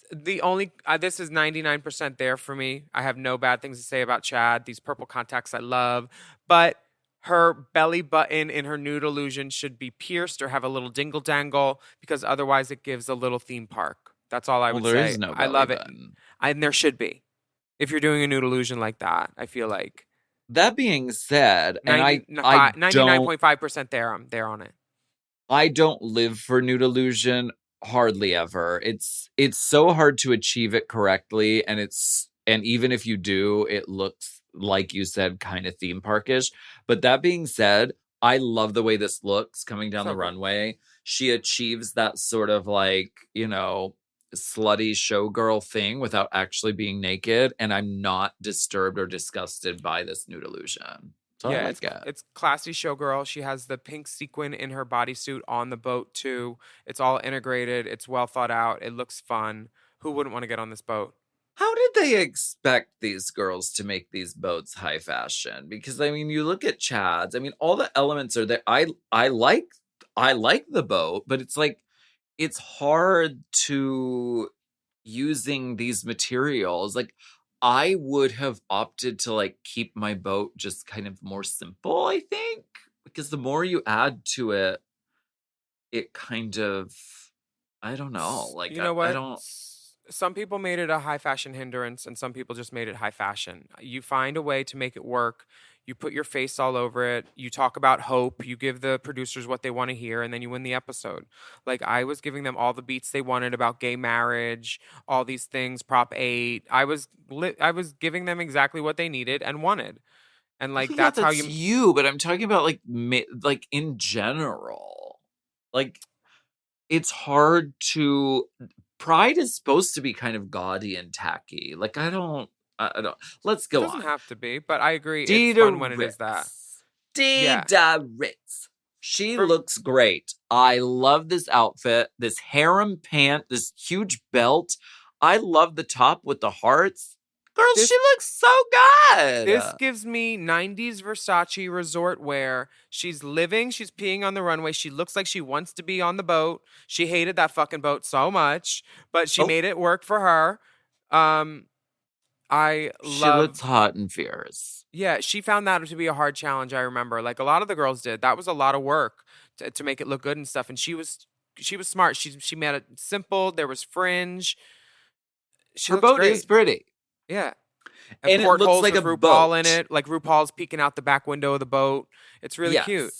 is 99% there for me. I have no bad things to say about Chad. These purple contacts I love, but her belly button in her nude illusion should be pierced or have a little dingle dangle because otherwise it gives a little theme park. That's all I would say. There is no belly I love button. it. And there should be. If you're doing a nude illusion like that, I feel like. That being said, and I 99.5% there. I'm there on it. I don't live for nude illusion hardly ever. It's so hard to achieve it correctly, and even if you do, it looks like you said kind of theme parkish. But that being said, I love the way this looks coming down the runway. She achieves that sort of like, slutty showgirl thing without actually being naked, and I'm not disturbed or disgusted by this nude illusion. So Yeah, I like it. It's classy showgirl. She has the pink sequin in her bodysuit on the boat too. It's all integrated. It's well thought out. It looks fun. Who wouldn't want to get on this boat? How did they expect these girls to make these boats high fashion? Because I mean, you look at Chad's. I mean, all the elements are there. I like the boat, but it's like it's hard to using these materials. Like I would have opted to like keep my boat just kind of more simple, I think, because the more you add to it, it kind of, I don't know. Like, you know what? I don't. Some people made it a high fashion hindrance and some people just made it high fashion. You find a way to make it work. You put your face all over it. You talk about hope. You give the producers what they want to hear, and then you win the episode. Like I was giving them all the beats they wanted about gay marriage, all these things, Prop 8. I was giving them exactly what they needed and wanted. And like Yeah, that's how you but I'm talking about like in general. Like it's hard to Pride is supposed to be kind of gaudy and tacky. Like I don't. Let's go on. It doesn't have to be, but I agree. It's fun when it is that. Dida Ritz. She looks great. I love this outfit, this harem pant, this huge belt. I love the top with the hearts. Girl, she looks so good. This gives me 90s Versace resort wear. She's peeing on the runway. She looks like she wants to be on the boat. She hated that fucking boat so much, but she made it work for her. She looks hot and fierce. Yeah, she found that to be a hard challenge, I remember. Like a lot of the girls did. That was a lot of work to make it look good and stuff. And she was smart. She made it simple. There was fringe. Her boat is pretty. Yeah. And it looks like a RuPaul boat in it. Like RuPaul's peeking out the back window of the boat. It's really cute.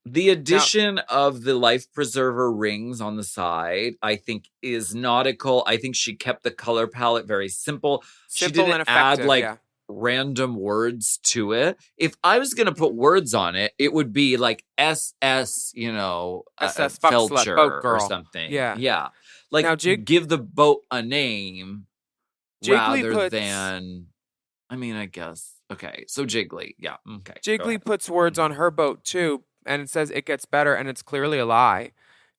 The addition of the life preserver rings on the side, I think, is nautical. I think she kept the color palette very simple. She didn't and effective, add random words to it. If I was going to put words on it, it would be like SS, SS fuck slut, Felcher boat girl. or something. Yeah. Yeah. Like now, give the boat a name rather than, I mean, I guess. Okay. So Jiggly. Yeah. Okay. Jiggly puts words on her boat too. And it says it gets better, and it's clearly a lie.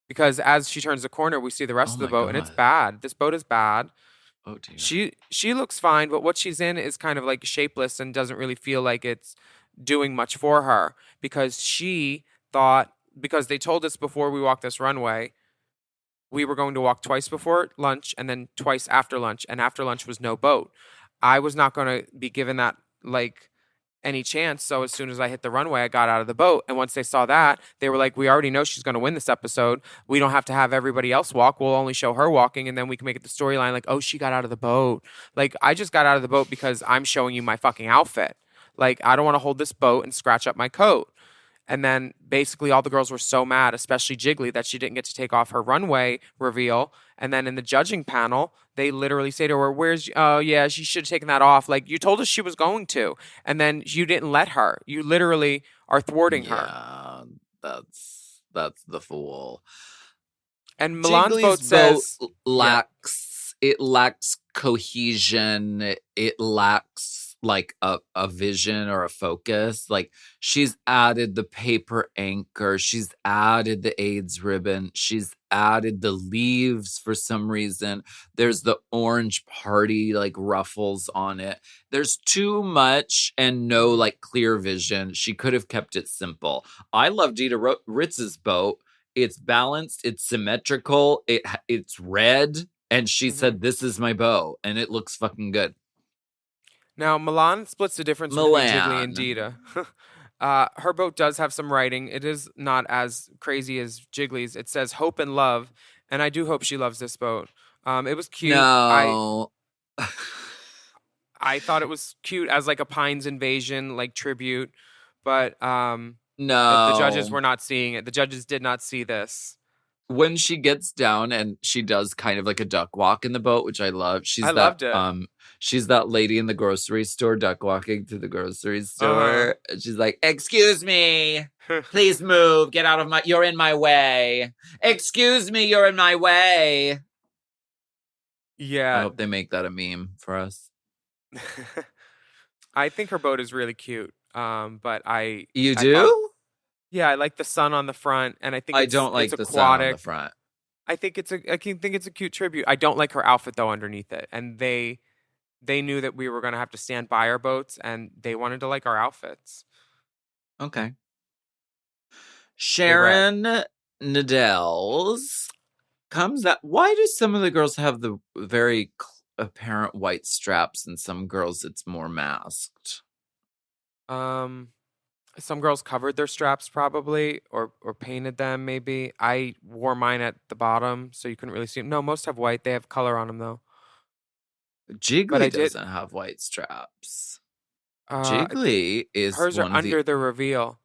Because as she turns the corner, we see the rest of the boat, and it's bad. This boat is bad. Oh, dear. She looks fine, but what she's in is kind of like shapeless and doesn't really feel like it's doing much for her. Because she thought, because they told us before we walked this runway, we were going to walk twice before lunch and then twice after lunch. And after lunch was no boat. I was not going to be given that, like, any chance. So as soon as I hit the runway, I got out of the boat. And once they saw that, they were like, we already know she's going to win this episode. We don't have to have everybody else walk. We'll only show her walking. And then we can make it the storyline like, oh, she got out of the boat. Like, I just got out of the boat because I'm showing you my fucking outfit. Like, I don't want to hold this boat and scratch up my coat. And then basically all the girls were so mad, especially Jiggly, that she didn't get to take off her runway reveal. And then in the judging panel, they literally say to her, oh yeah, she should have taken that off. Like, you told us she was going to. And then you didn't let her. You literally are thwarting her. Yeah, that's the fool. And Milan's Jiggly's boat says it lacks cohesion. It lacks like a vision or a focus. Like, she's added the paper anchor, she's added the AIDS ribbon, she's added the leaves for some reason. There's the orange party like ruffles on it. There's too much and no like clear vision. She could have kept it simple. I love Dita Ritz's boat. It's balanced, it's symmetrical, it's red, and she said, "This is my bow," and it looks fucking good. Now, Milan splits the difference between Jiggly and Dita. Her boat does have some writing. It is not as crazy as Jiggly's. It says hope and love, and I do hope she loves this boat. It was cute. No. I thought it was cute as like a Pines Invasion like tribute, but no, the judges were not seeing it. The judges did not see this. When she gets down and she does kind of like a duck walk in the boat, which I love. Loved it. She's that lady in the grocery store duck walking through the grocery store. And she's like, "Excuse me, please move. Get out of you're in my way. Excuse me, you're in my way." Yeah. I hope they make that a meme for us. I think her boat is really cute. But You do? Yeah, I like the sun on the front, and I think I don't like the sun on the front. I think it's a cute tribute. I don't like her outfit though underneath it, and they knew that we were going to have to stand by our boats, and they wanted to like our outfits. Okay. Sharon Nadel's comes out. Why do some of the girls have the very apparent white straps, and some girls it's more masked? Some girls covered their straps probably, or painted them maybe. I wore mine at the bottom, so you couldn't really see them. No, most have white. They have color on them though. Jiggly doesn't have white straps. Jiggly is hers are under the reveal.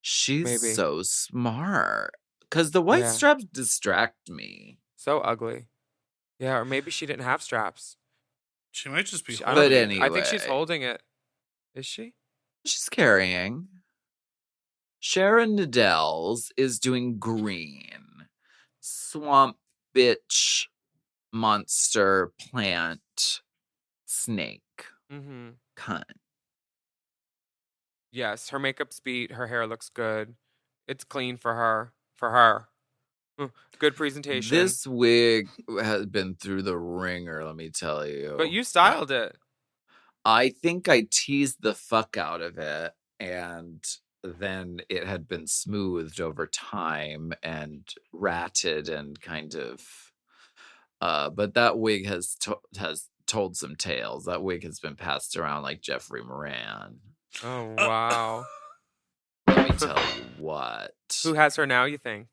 She's so smart. Because the white straps distract me. So ugly. Yeah, or maybe she didn't have straps. She might just be But anyway. I think she's holding it. Is she? She's carrying. Sharon Nadel's is doing green. Swamp bitch monster plant snake. Cunt. Yes, her makeup's beat. Her hair looks good. It's clean for her. For her. Good presentation. This wig has been through the ringer, let me tell you. But you styled it. I think I teased the fuck out of it, and then it had been smoothed over time and ratted and kind of. But that wig has told some tales. That wig has been passed around like Jeffrey Moran. Oh wow! Let me tell you what. Who has her now? You think?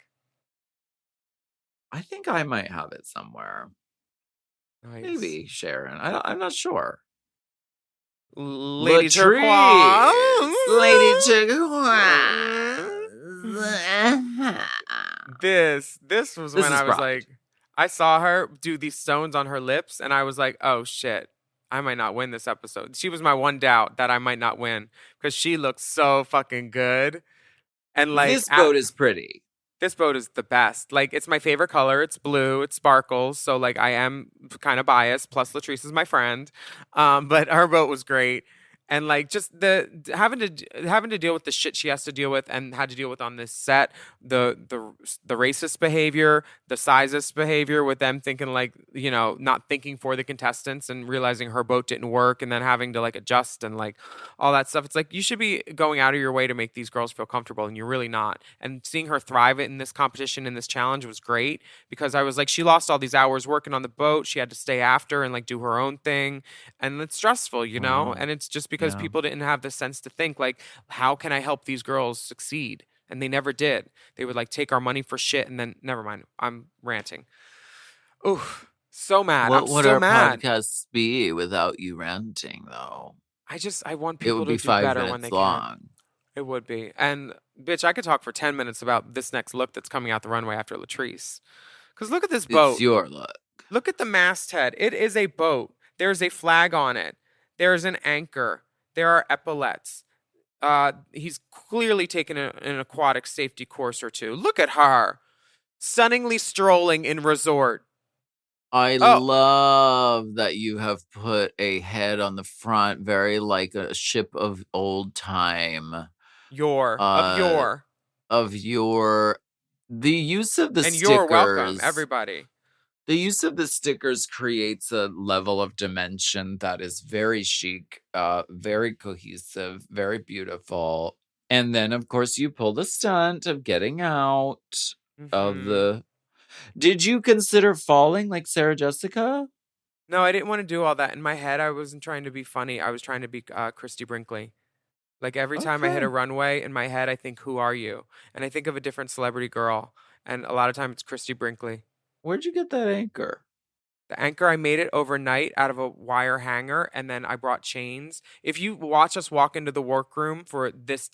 I think I might have it somewhere. Nice. Maybe Sharon. I'm not sure. Lady Turquoise. Lady Turquoise. This was when I was like, I saw her do these stones on her lips, and I was like, oh shit, I might not win this episode. She was my one doubt that I might not win because she looks so fucking good. And like, this boat is pretty. This boat is the best. Like, it's my favorite color. It's blue. It sparkles. So, like, I am kind of biased. Plus, Latrice is my friend. But her boat was great. And like just the having to deal with the shit she has to deal with and had to deal with on this set, the racist behavior, the sizist behavior with them thinking like, you know, not thinking for the contestants and realizing her boat didn't work and then having to like adjust and like all that stuff. It's like you should be going out of your way to make these girls feel comfortable and you're really not. And seeing her thrive in this competition, in this challenge was great because I was like, she lost all these hours working on the boat. She had to stay after and like do her own thing. And it's stressful, you know, and it's just because Yeah. people didn't have the sense to think like, how can I help these girls succeed? And they never did. They would like take our money for shit and then never mind. I'm ranting. Ooh, so mad. I'm What would so our mad. podcasts be without you ranting, though? I want It people would to be do 5 better when minutes they can. long. It would be. And bitch, I could talk for 10 minutes about this next look that's coming out the runway after Latrice. Because look at this boat. It's your look. Look at the masthead. It is a boat. There's a flag on it. There's an anchor. There are epaulets. He's clearly taken an aquatic safety course or two. Look at her. Stunningly strolling in resort. I love that you have put a head on the front, very like a ship of old time. Of your. The use of the And stickers. you're welcome, everybody. The use of the stickers creates a level of dimension that is very chic, very cohesive, very beautiful. And then, of course, you pull the stunt of getting out of the... Did you consider falling like Sarah Jessica? No, I didn't want to do all that. In my head, I wasn't trying to be funny. I was trying to be Christy Brinkley. Like every time I hit a runway, in my head, I think, who are you? And I think of a different celebrity girl. And a lot of times it's Christy Brinkley. Where'd you get that anchor? The anchor, I made it overnight out of a wire hanger, and then I brought chains. If you watch us walk into the workroom for this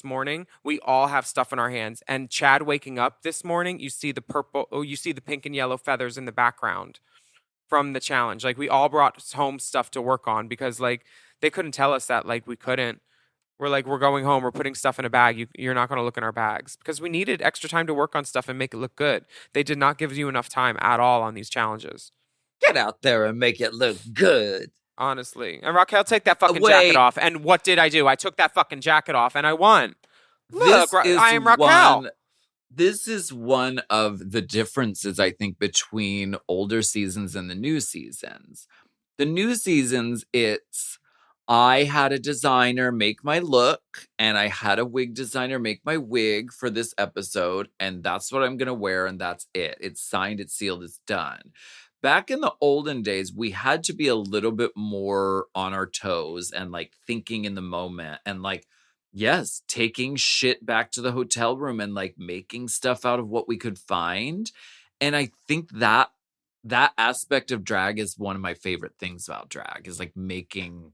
morning, we all have stuff in our hands. And Chad waking up this morning, you see the pink and yellow feathers in the background from the challenge. Like, we all brought home stuff to work on because, like, they couldn't tell us that, like, we couldn't. We're like, we're going home. We're putting stuff in a bag. You're not going to look in our bags because we needed extra time to work on stuff and make it look good. They did not give you enough time at all on these challenges. Get out there and make it look good. Honestly. And Raquel, take that fucking jacket off. And what did I do? I took that fucking jacket off and I won. Look, I am Raquel. This is one of the differences, I think, between older seasons and the new seasons. The new seasons, it's I had a designer make my look and I had a wig designer make my wig for this episode. And that's what I'm going to wear. And that's it. It's signed, it's sealed, it's done. Back in the olden days, we had to be a little bit more on our toes and like thinking in the moment and like, yes, taking shit back to the hotel room and like making stuff out of what we could find. And I think that aspect of drag is one of my favorite things about drag is like making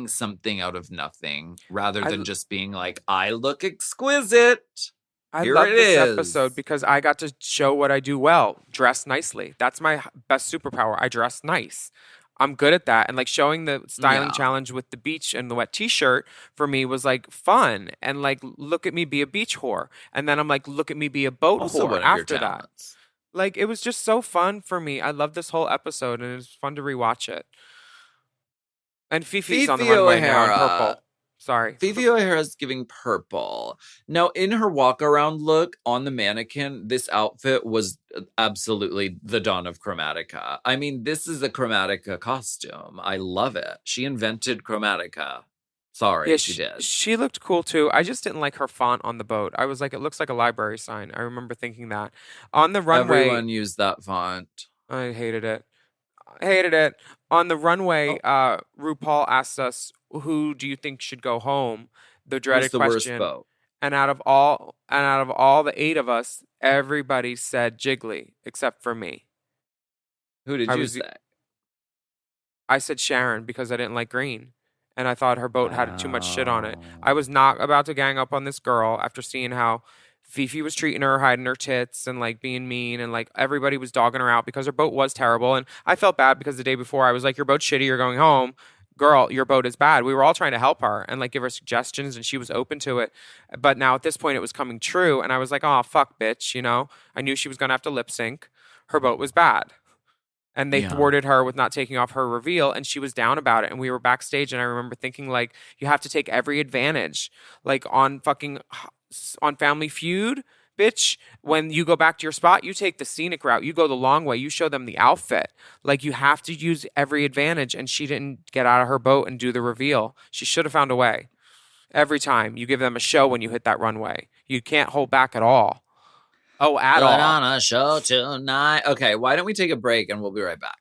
something out of nothing rather than just being like, I look exquisite. I Here love it this is. episode because I got to show what I do well, dress nicely. That's my best superpower. I dress nice. I'm good at that. And like showing the styling challenge with the beach and the wet t-shirt for me was like fun. And like, look at me be a beach whore. And then I'm like, look at me be a boat whore after that. Like, it was just so fun for me. I love this whole episode and it was fun to rewatch it. And Fifi's on the runway now in purple. Sorry. Fifi O'Hara's giving purple. Now, in her walk-around look on the mannequin, this outfit was absolutely the dawn of Chromatica. I mean, this is a Chromatica costume. I love it. She invented Chromatica. Sorry, yeah, she did. She looked cool, too. I just didn't like her font on the boat. I was like, it looks like a library sign. I remember thinking that. On the runway... Everyone used that font. I hated it. On the runway, RuPaul asked us, who do you think should go home? The dreaded the question. Worst boat? And out of all the 8 of us, everybody said Jiggly except for me. Who did you say? I said Sharon because I didn't like green. And I thought her boat had too much shit on it. I was not about to gang up on this girl after seeing how Fifi was treating her, hiding her tits and like being mean and like everybody was dogging her out because her boat was terrible. And I felt bad because the day before I was like, your boat's shitty, you're going home. Girl, your boat is bad. We were all trying to help her and like give her suggestions and she was open to it. But now at this point it was coming true and I was like, oh, fuck, bitch, you know? I knew she was going to have to lip sync. Her boat was bad. And they thwarted her with not taking off her reveal and she was down about it. And we were backstage and I remember thinking like, you have to take every advantage. Like on Family Feud, bitch, when you go back to your spot, you take the scenic route. You go the long way. You show them the outfit. Like, you have to use every advantage. And she didn't get out of her boat and do the reveal. She should have found a way. Every time you give them a show when you hit that runway. You can't hold back at all. Oh, at all. Put on a show tonight. Okay, why don't we take a break and we'll be right back.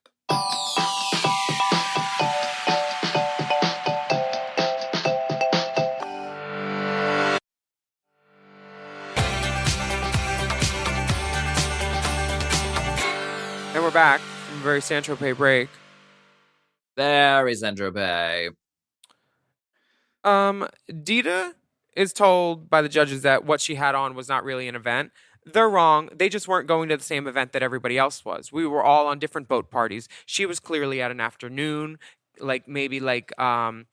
we're back from a very Saint Tropez break. Very Saint Tropez. Dita is told by the judges that what she had on was not really an event. They're wrong. They just weren't going to the same event that everybody else was. We were all on different boat parties. She was clearly at an afternoon, like maybe like a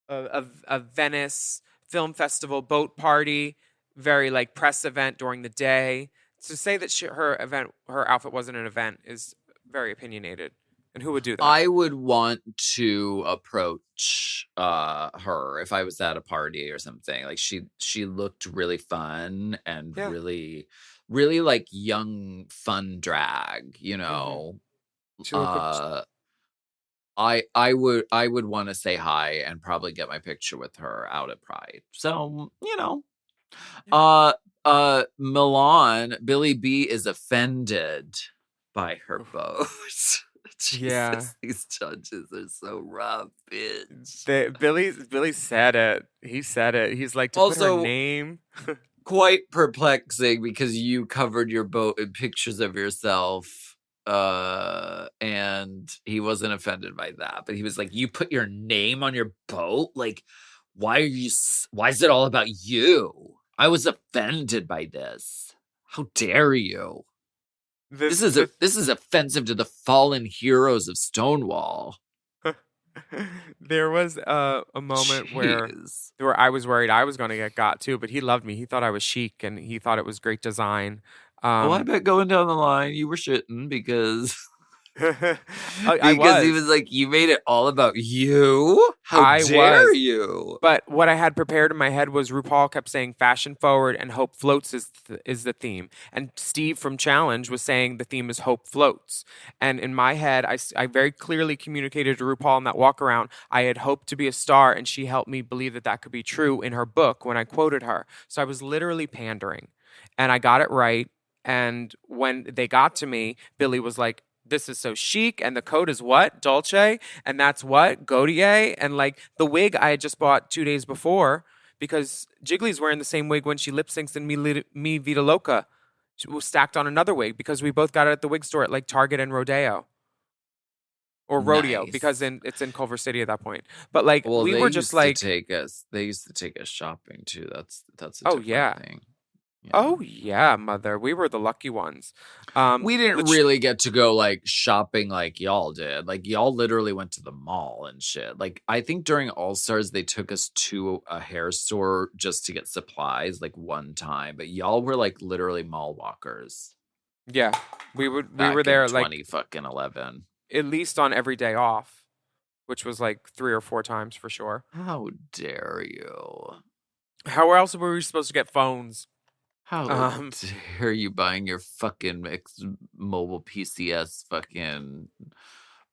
Venice Film Festival boat party, very like press event during the day. To say that her outfit wasn't an event is very opinionated. And who would do that? I would want to approach her if I was at a party or something. Like she looked really fun and really, really like young, fun drag. You know, I would want to say hi and probably get my picture with her out at Pride. So you know, Milan, Billy B is offended by her boat. Jesus, these judges are so rough, bitch. Billy said it. He said it. He's like, to also, put her name. Quite perplexing because you covered your boat in pictures of yourself, and he wasn't offended by that. But he was like, you put your name on your boat? Like, why is it all about you? I was offended by this. How dare you? This is offensive to the fallen heroes of Stonewall. There was a moment where I was worried I was going to get got too, but he loved me. He thought I was chic and he thought it was great design. I bet going down the line you were shitting because because he was like, you made it all about you? How dare you? But what I had prepared in my head was RuPaul kept saying fashion forward and hope floats is the theme. And Steve from Challenge was saying the theme is hope floats. And in my head, I very clearly communicated to RuPaul in that walk around, I had hoped to be a star, and she helped me believe that could be true in her book when I quoted her. So I was literally pandering. And I got it right. And when they got to me, Billy was like, this is so chic, and the coat is what? Dolce, and that's what? Gautier, and like the wig I had just bought 2 days before because Jiggly's wearing the same wig when she lip syncs in Me Vida Loca. She was stacked on another wig because we both got it at the wig store at like Target and Rodeo. Or Rodeo, because it's in Culver City at that point. But like we were just like they used to take us shopping too. That's a different thing. Yeah. Oh yeah, mother. We were the lucky ones. We didn't really get to go like shopping like y'all did. Like y'all literally went to the mall and shit. Like I think during All Stars they took us to a hair store just to get supplies like one time. But y'all were like literally mall walkers. Yeah, we were there like 2011. At least on every day off, which was like 3 or 4 times for sure. How dare you? How else were we supposed to get phones? How dare you buying your fucking mobile PCS fucking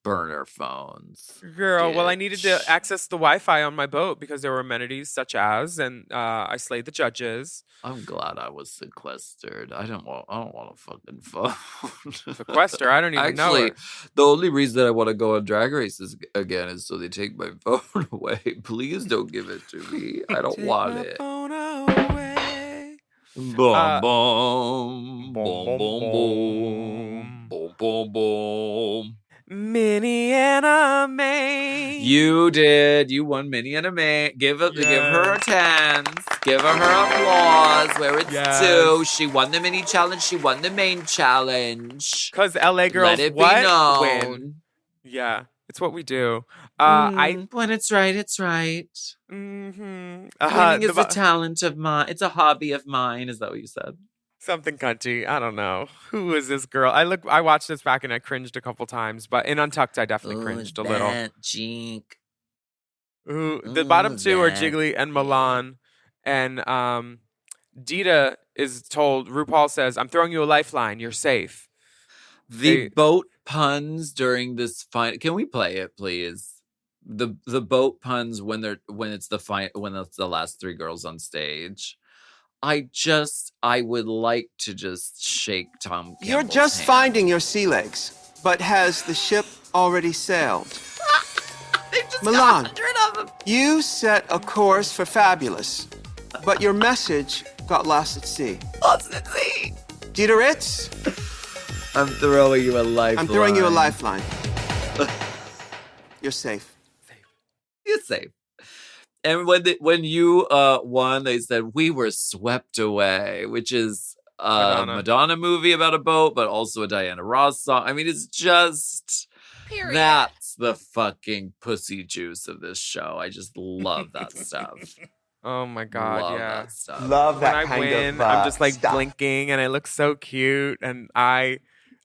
burner phones? Girl, well, I needed to access the Wi-Fi on my boat because there were amenities such as, and I slayed the judges. I'm glad I was sequestered. I don't want a fucking phone. Sequester? I don't even know. Actually, the only reason I want to go on Drag Races again is so they take my phone away. Please don't give it to me. I don't want it. Phone away. Boom, boom, boom, boom, boom, boom, boom, boom. Mini anime. You did. You won mini anime. Give her a 10. Give her applause where it's due. She won the mini challenge. She won the main challenge. Because LA girls let it be known. Win. Yeah, it's what we do. When it's right, it's right. Mm-hmm. Winning is a talent of mine. It's a hobby of mine. Is that what you said? Something cunty. I don't know. Who is this girl? I watched this back and I cringed a couple times, but in Untucked I definitely cringed a little. Cheek. The bottom two are Jiggly and Milan. And Dita is told, RuPaul says, I'm throwing you a lifeline. You're safe. The boat puns during this final. Can we play it, please? The boat puns when it's the last 3 girls on stage. I would like to just shake Tom Campbell's You're just hand. finding your sea legs, but has the ship already sailed? They've just Milan, got 100 of them. You set a course for Fabulous, but your message got lost at sea. Lost at sea. Dita Ritz, I'm throwing you a lifeline. I'm throwing you a lifeline. You're safe. You're safe. And when you won, they said we were swept away, which is a Madonna movie about a boat, but also a Diana Ross song. I mean, it's just that's the fucking pussy juice of this show. I just love that stuff. Oh my God, love yeah. that stuff. Love that When I kind win, of I'm just like stuff. blinking and I look so cute. And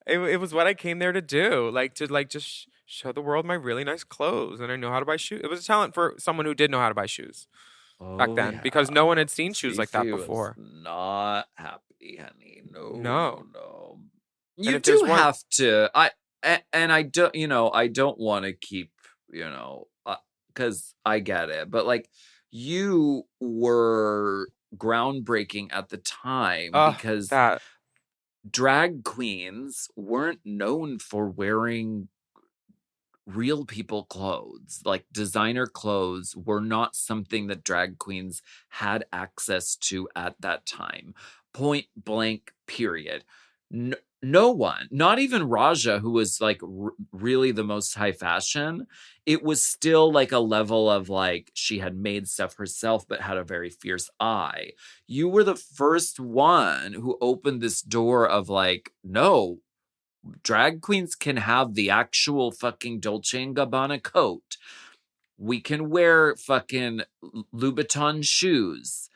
it was what I came there to do. Like to just show the world my really nice clothes. And I know how to buy shoes. It was a talent for someone who did know how to buy shoes back then because no one had seen shoes like that before. Not happy, honey. No. You do have to. I don't. I don't want to keep. Because I get it, but like you were groundbreaking at the time because drag queens weren't known for wearing real people clothes. Like designer clothes were not something that drag queens had access to at that time. Point blank, period. No one, not even Raja, who was like really the most high fashion. It was still like a level of like she had made stuff herself, but had a very fierce eye. You were the first one who opened this door of like, no, drag queens can have the actual fucking Dolce & Gabbana coat. We can wear fucking Louboutin shoes.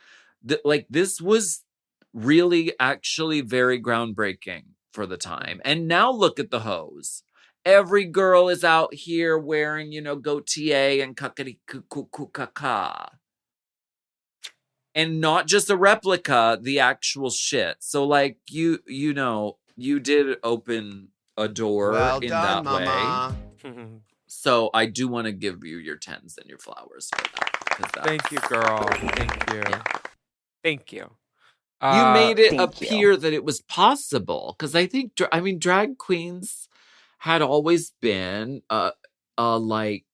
This was really actually very groundbreaking for the time. And now look at the hoes. Every girl is out here wearing, Gautier and kakari-kaka. And not just a replica, the actual shit. So like you did open a door in done, that Mama. way. So I do want to give you your 10s and your flowers for that. Thank you, girl. Thank you. Yeah. Thank you. You made it appear that it was possible. Because I think, drag queens had always been like,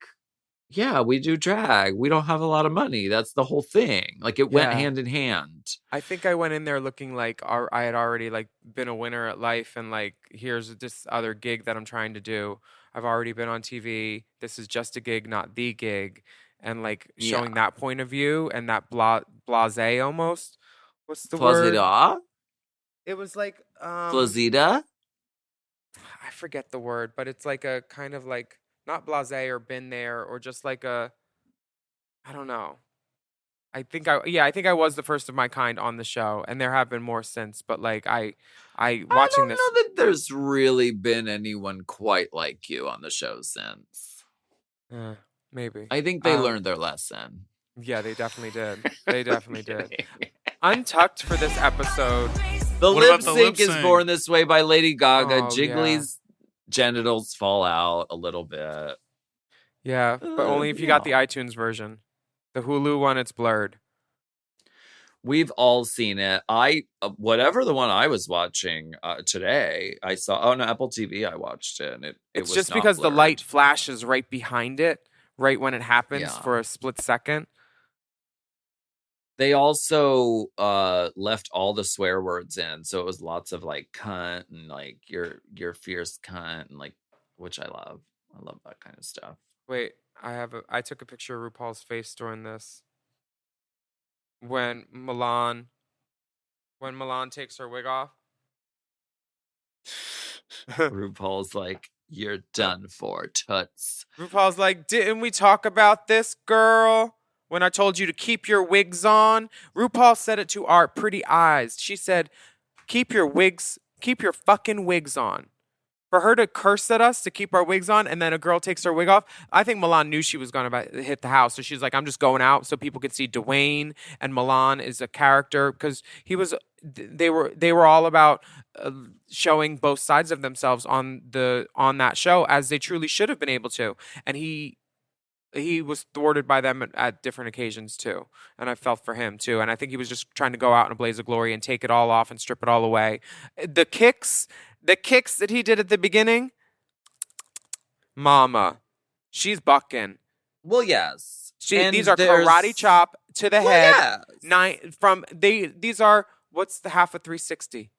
yeah, we do drag. We don't have a lot of money. That's the whole thing. Like it went hand in hand. I think I went in there looking like I had already like been a winner at life and like here's this other gig that I'm trying to do. I've already been on TV. This is just a gig, not the gig. And like showing that point of view and that blasé almost. What's the word? It was like Flazida? I forget the word, but it's like a kind of like not blasé or been there or just like I don't know. I think I was the first of my kind on the show, and there have been more since. But like I watching this. I don't know that there's really been anyone quite like you on the show since. Maybe. I think they learned their lesson. Yeah, they definitely did. They definitely did. Untucked for this episode. The lip sync is Born This Way by Lady Gaga. Jiggly's genitals fall out a little bit. Yeah, but only if you got the iTunes version. The Hulu one, it's blurred. We've all seen it. Whatever the one I was watching today, I saw on Apple TV. I watched it, and it it's was just not because blurred. the light flashes right behind it, right when it happens for a split second. They also left all the swear words in, so it was lots of like cunt and like your fierce cunt and like, which I love. I love that kind of stuff. Wait, I took a picture of RuPaul's face during this. When Milan takes her wig off. RuPaul's like, you're done for, toots. RuPaul's like, didn't we talk about this, girl? When I told you to keep your wigs on? RuPaul said it to our pretty eyes. She said, keep your fucking wigs on. For her to curse at us to keep our wigs on, and then a girl takes her wig off. I think Milan knew she was going to hit the house, so she's like, "I'm just going out so people could see Dwayne." And Milan is a character because they were all about showing both sides of themselves on that show as they truly should have been able to. And he was thwarted by them at different occasions too, and I felt for him too. And I think he was just trying to go out in a blaze of glory and take it all off and strip it all away. The kicks that he did at the beginning, mama, she's bucking. Well, yes. These are karate chop to the head. Yes. These are, what's the half of 360?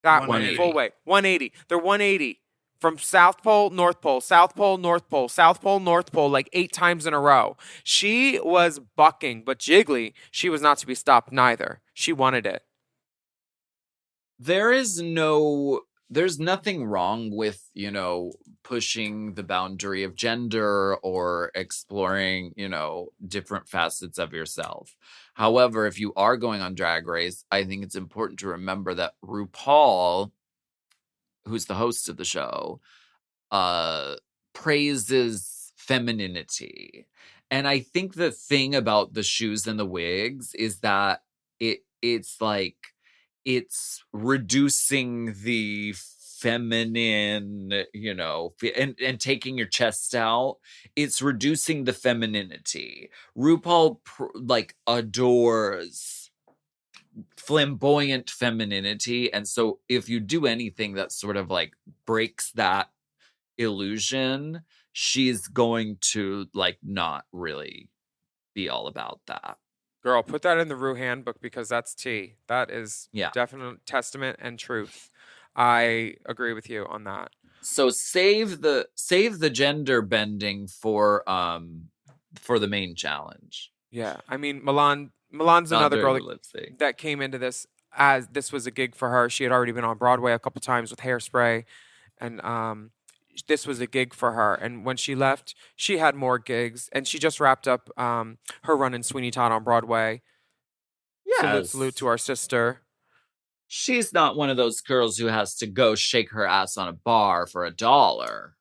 That way, 180. full way. 180. They're 180. From South Pole, North Pole, South Pole, North Pole, South Pole, North Pole, like 8 times in a row. She was bucking, but Jiggly, she was not to be stopped neither. She wanted it. There's nothing wrong with, pushing the boundary of gender or exploring, different facets of yourself. However, if you are going on Drag Race, I think it's important to remember that RuPaul, who's the host of the show, praises femininity. And I think the thing about the shoes and the wigs is that it's like it's reducing the feminine, and taking your chest out. It's reducing the femininity. RuPaul adores flamboyant femininity, and so if you do anything that sort of like breaks that illusion, she's going to not really be all about that. Girl, put that in the Rue handbook because that's tea. That is Yeah. definite testament and truth. I agree with you on that. So save the gender bending for the main challenge. Yeah, I mean Milan's another girl that came into this as this was a gig for her. She had already been on Broadway a couple times with Hairspray, and this was a gig for her. And when she left, she had more gigs, and she just wrapped up her run in Sweeney Todd on Broadway. Yes. Salute to our sister. She's not one of those girls who has to go shake her ass on a bar for $1.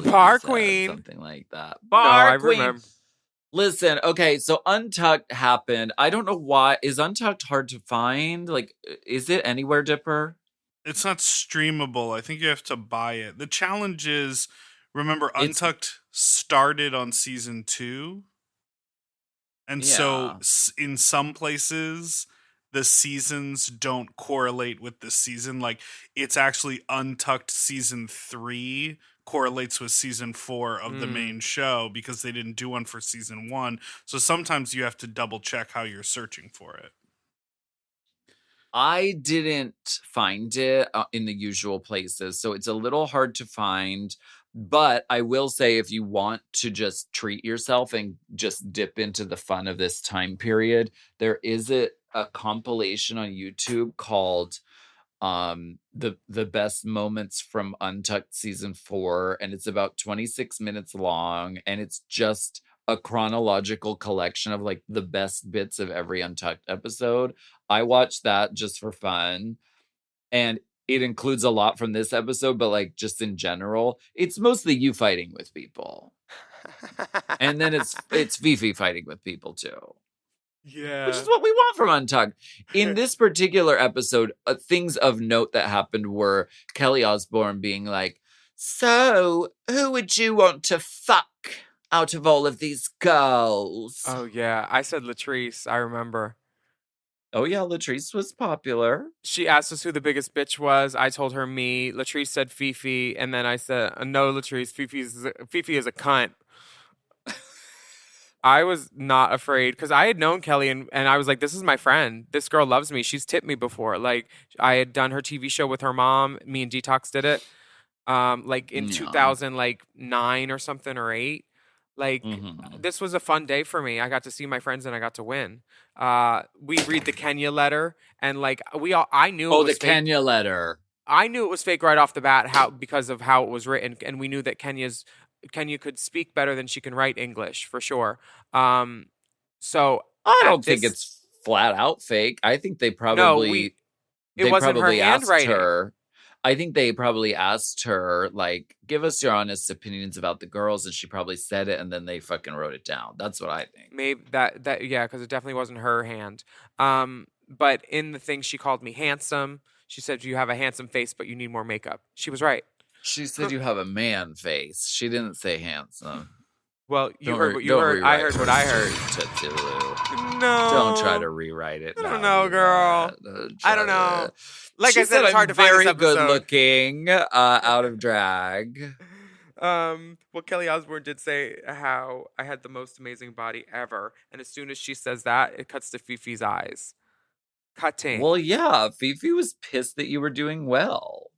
Bar queen. Something like that. Bar queen. Remember. Listen, okay, so Untucked happened. I don't know why. Is Untucked hard to find? Is it anywhere, Dipper? It's not streamable. I think you have to buy it. The challenge is, remember, Untucked started on season 2. And so in some places, the seasons don't correlate with the season. Like, it's actually Untucked season 3 correlates with season 4 of the main show because they didn't do one for season 1. So sometimes you have to double check how you're searching for it. I didn't find it in the usual places, so it's a little hard to find. But I will say, if you want to just treat yourself and just dip into the fun of this time period, there is a compilation on YouTube called the best moments from Untucked season 4, and it's about 26 minutes long, and it's just a chronological collection of the best bits of every Untucked episode. I watched that just for fun, and it includes a lot from this episode, but just in general, it's mostly you fighting with people. And then it's Fifi fighting with people too. Yeah. Which is what we want from Untucked. In this particular episode, things of note that happened were Kelly Osbourne being like, so who would you want to fuck out of all of these girls? Oh, yeah. I said Latrice. I remember. Oh, yeah. Latrice was popular. She asked us who the biggest bitch was. I told her me. Latrice said Fifi. And then I said, no, Latrice. Fifi is a cunt. I was not afraid because I had known Kelly and I was like, this is my friend. This girl loves me. She's tipped me before. I had done her TV show with her mom. Me and Detox did it. In 2009 or something or 8. This was a fun day for me. I got to see my friends and I got to win. We read the Kenya letter and I knew it was the Kenya letter. I knew it was fake right off the bat because of how it was written, and we knew that Kenya could speak better than she can write English for sure. So I don't think it's flat out fake. I think they probably it wasn't her handwriting. Her. I think they probably asked her, give us your honest opinions about the girls, and she probably said it, and then they fucking wrote it down. That's what I think. Maybe that yeah, because it definitely wasn't her hand. But in the thing, she called me handsome. She said, you have a handsome face, but you need more makeup. She was right. She said you have a man face. She didn't say handsome. Well, you heard what you heard. I heard what I heard. No. Don't try to rewrite it. I don't know, girl. I don't know. I said, it's hard to find very this episode. good looking, out of drag. Well, Kelly Osbourne did say how I had the most amazing body ever. And as soon as she says that, it cuts to Fifi's eyes. Cutting. Well, yeah, Fifi was pissed that you were doing well.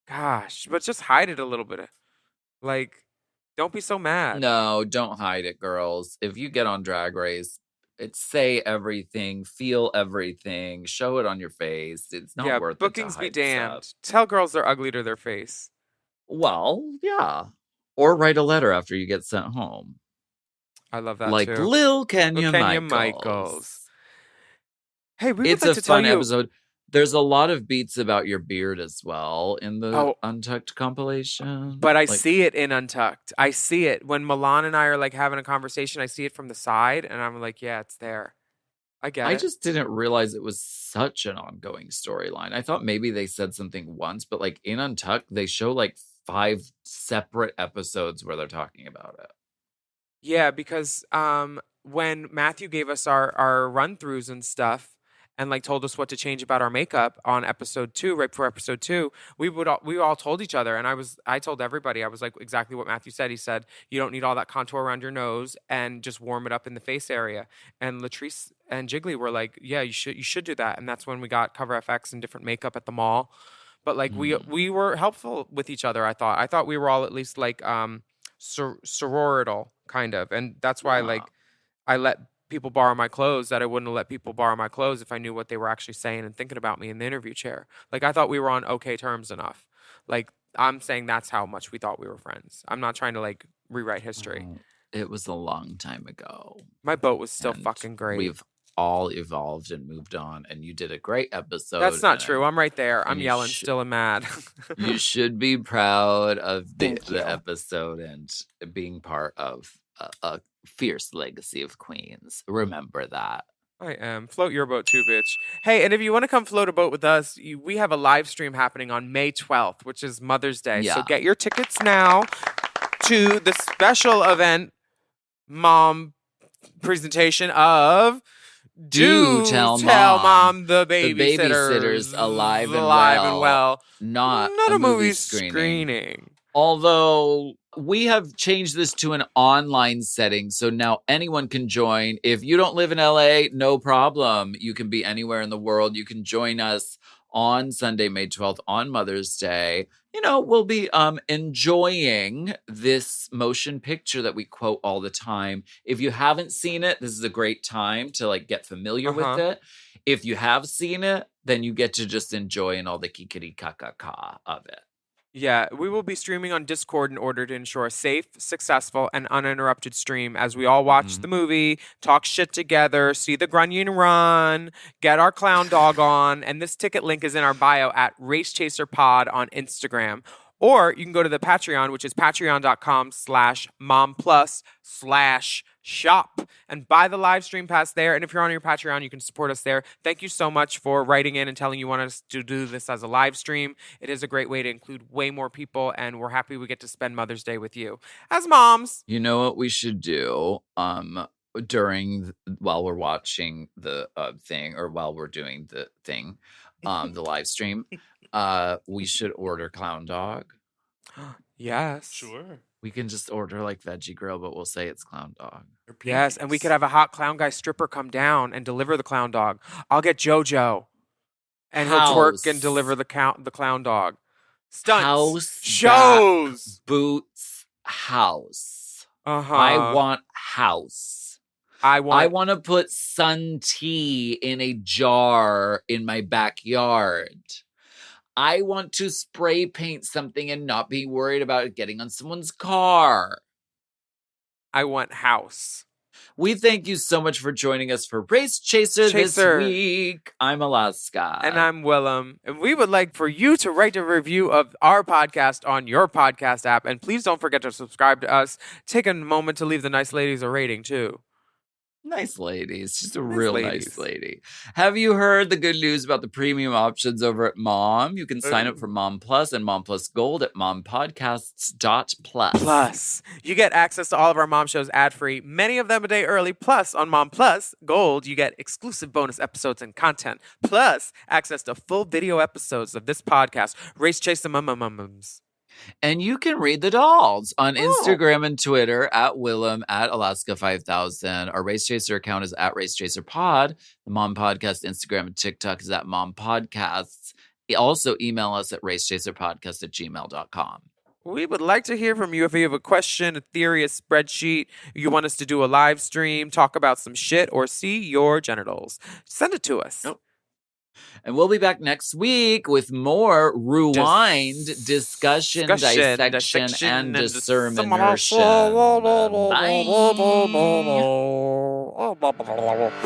Gosh, but just hide it a little bit. Like, don't be so mad. No, don't hide it, girls. If you get on Drag Race, say everything, feel everything, show it on your face. It's not worth it to bookings be hide damned. stuff. Tell girls they're ugly to their face. Well, yeah. Or write a letter after you get sent home. I love that like too. Lil Kenya, Kenya Michaels. Hey, we It's would like a to tell fun you. episode. There's a lot of beats about your beard as well in the Oh. Untucked compilation. But I see it in Untucked. I see it when Milan and I are like having a conversation. I see it from the side, and I'm like, yeah, it's there. I get it. I just didn't realize it was such an ongoing storyline. I thought maybe they said something once, but like in Untucked, they show like 5 separate episodes where they're talking about it. Yeah, because when Matthew gave us our run-throughs and stuff, and like told us what to change about our makeup on episode 2, right before episode 2, we all told each other, and I told everybody, I was like exactly what Matthew said. He said, you don't need all that contour around your nose, and just warm it up in the face area. And Latrice and Jiggly were like, yeah, you should do that. And that's when we got Cover FX and different makeup at the mall. But like we were helpful with each other. I thought we were all at least like sororital kind of, and that's why like I let people borrow my clothes that I wouldn't have let people borrow my clothes if I knew what they were actually saying and thinking about me in the interview chair. Like, I thought we were on okay terms enough. Like, I'm saying that's how much we thought we were friends. I'm not trying to like rewrite history. It was a long time ago. My boat was still fucking great. We've all evolved and moved on, and you did a great episode. That's not true. I'm right there. I'm yelling, still and mad. You should be proud of the episode and being part of a fierce legacy of queens. Remember that. I am. Float your boat too, bitch. Hey, and if you want to come float a boat with us, we have a live stream happening on May 12th, which is Mother's Day. Yeah. So get your tickets now to the special event mom presentation of Do Tell Mom the Babysitter's Alive and Well. Not a movie screening. Although we have changed this to an online setting, so now anyone can join. If you don't live in LA, no problem. You can be anywhere in the world. You can join us on Sunday, May 12th, on Mother's Day. You know, we'll be enjoying this motion picture that we quote all the time. If you haven't seen it, this is a great time to like get familiar with it. If you have seen it, then you get to just enjoy and all the kikiri kaka of it. Yeah, we will be streaming on Discord in order to ensure a safe, successful, and uninterrupted stream as we all watch the movie, talk shit together, see the Grunion run, get our clown dog on, and this ticket link is in our bio at Race Chaser Pod on Instagram. Or you can go to the Patreon, which is patreon.com/momplus/shop and buy the live stream pass there. And if you're on your Patreon, you can support us there. Thank you so much for writing in and telling you want us to do this as a live stream. It is a great way to include way more people, and we're happy we get to spend Mother's Day with you as moms. You know what we should do while we're watching the thing, or while we're doing the thing, the live stream, we should order Clown Dog. Yes. Sure. We can just order like Veggie Grill, but we'll say it's Clown Dog. Yes, and we could have a hot clown guy stripper come down and deliver the clown dog. I'll get JoJo, and he'll twerk and deliver the clown dog. Stunts, House, shows, boots, house. Uh-huh. I want house. I want to put sun tea in a jar in my backyard. I want to spray paint something and not be worried about it getting on someone's car. I want house. We thank you so much for joining us for Race Chaser this week. I'm Alaska. And I'm Willam. And we would like for you to write a review of our podcast on your podcast app. And please don't forget to subscribe to us. Take a moment to leave the nice ladies a rating, too. Nice ladies. She's a real nice lady. Have you heard the good news about the premium options over at Mom? You can sign up for Mom Plus and Mom Plus Gold at mompodcasts.plus. Plus, you get access to all of our mom shows ad-free, many of them a day early. Plus, on Mom Plus Gold, you get exclusive bonus episodes and content. Plus, access to full video episodes of this podcast, Race Chaser Mums. And you can read the dolls on Oh. Instagram and Twitter at Willam, at Alaska 5000. Our Race Chaser account is at Race Chaser Pod. The Mom Podcast Instagram and TikTok is at Mom Podcasts. Also email us at racechaserpodcast@gmail.com. We would like to hear from you if you have a question, a theory, a spreadsheet, you want us to do a live stream, talk about some shit, or see your genitals. Send it to us. Nope. And we'll be back next week with more rewind, discussion, dissection, and discernment.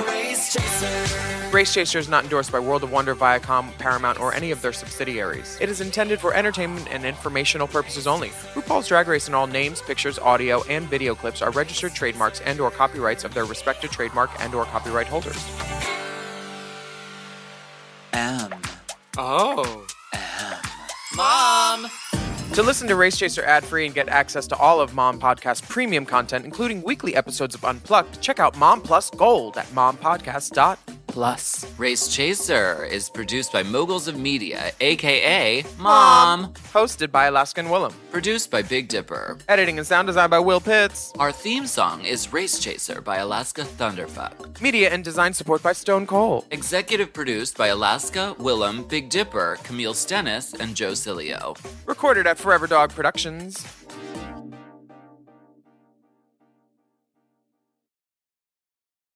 Race Chaser. Race Chaser is not endorsed by World of Wonder, Viacom, Paramount, or any of their subsidiaries. It is intended for entertainment and informational purposes only. RuPaul's Drag Race and all names, pictures, audio, and video clips are registered trademarks and/or copyrights of their respective trademark and/or copyright holders. Oh. Mom! To listen to Race Chaser ad-free and get access to all of Mom Podcast premium content, including weekly episodes of Unplugged, check out Mom Plus Gold at mompodcast.plus. Race Chaser is produced by Moguls of Media, a.k.a. Mom. Hosted by Alaska and Willam. Produced by Big Dipper. Editing and sound design by Will Pitts. Our theme song is Race Chaser by Alaska Thunderfuck. Media and design support by Stone Cold. Executive produced by Alaska, Willam, Big Dipper, Camille Stennis, and Joe Cilio. Recorded at Forever Dog Productions.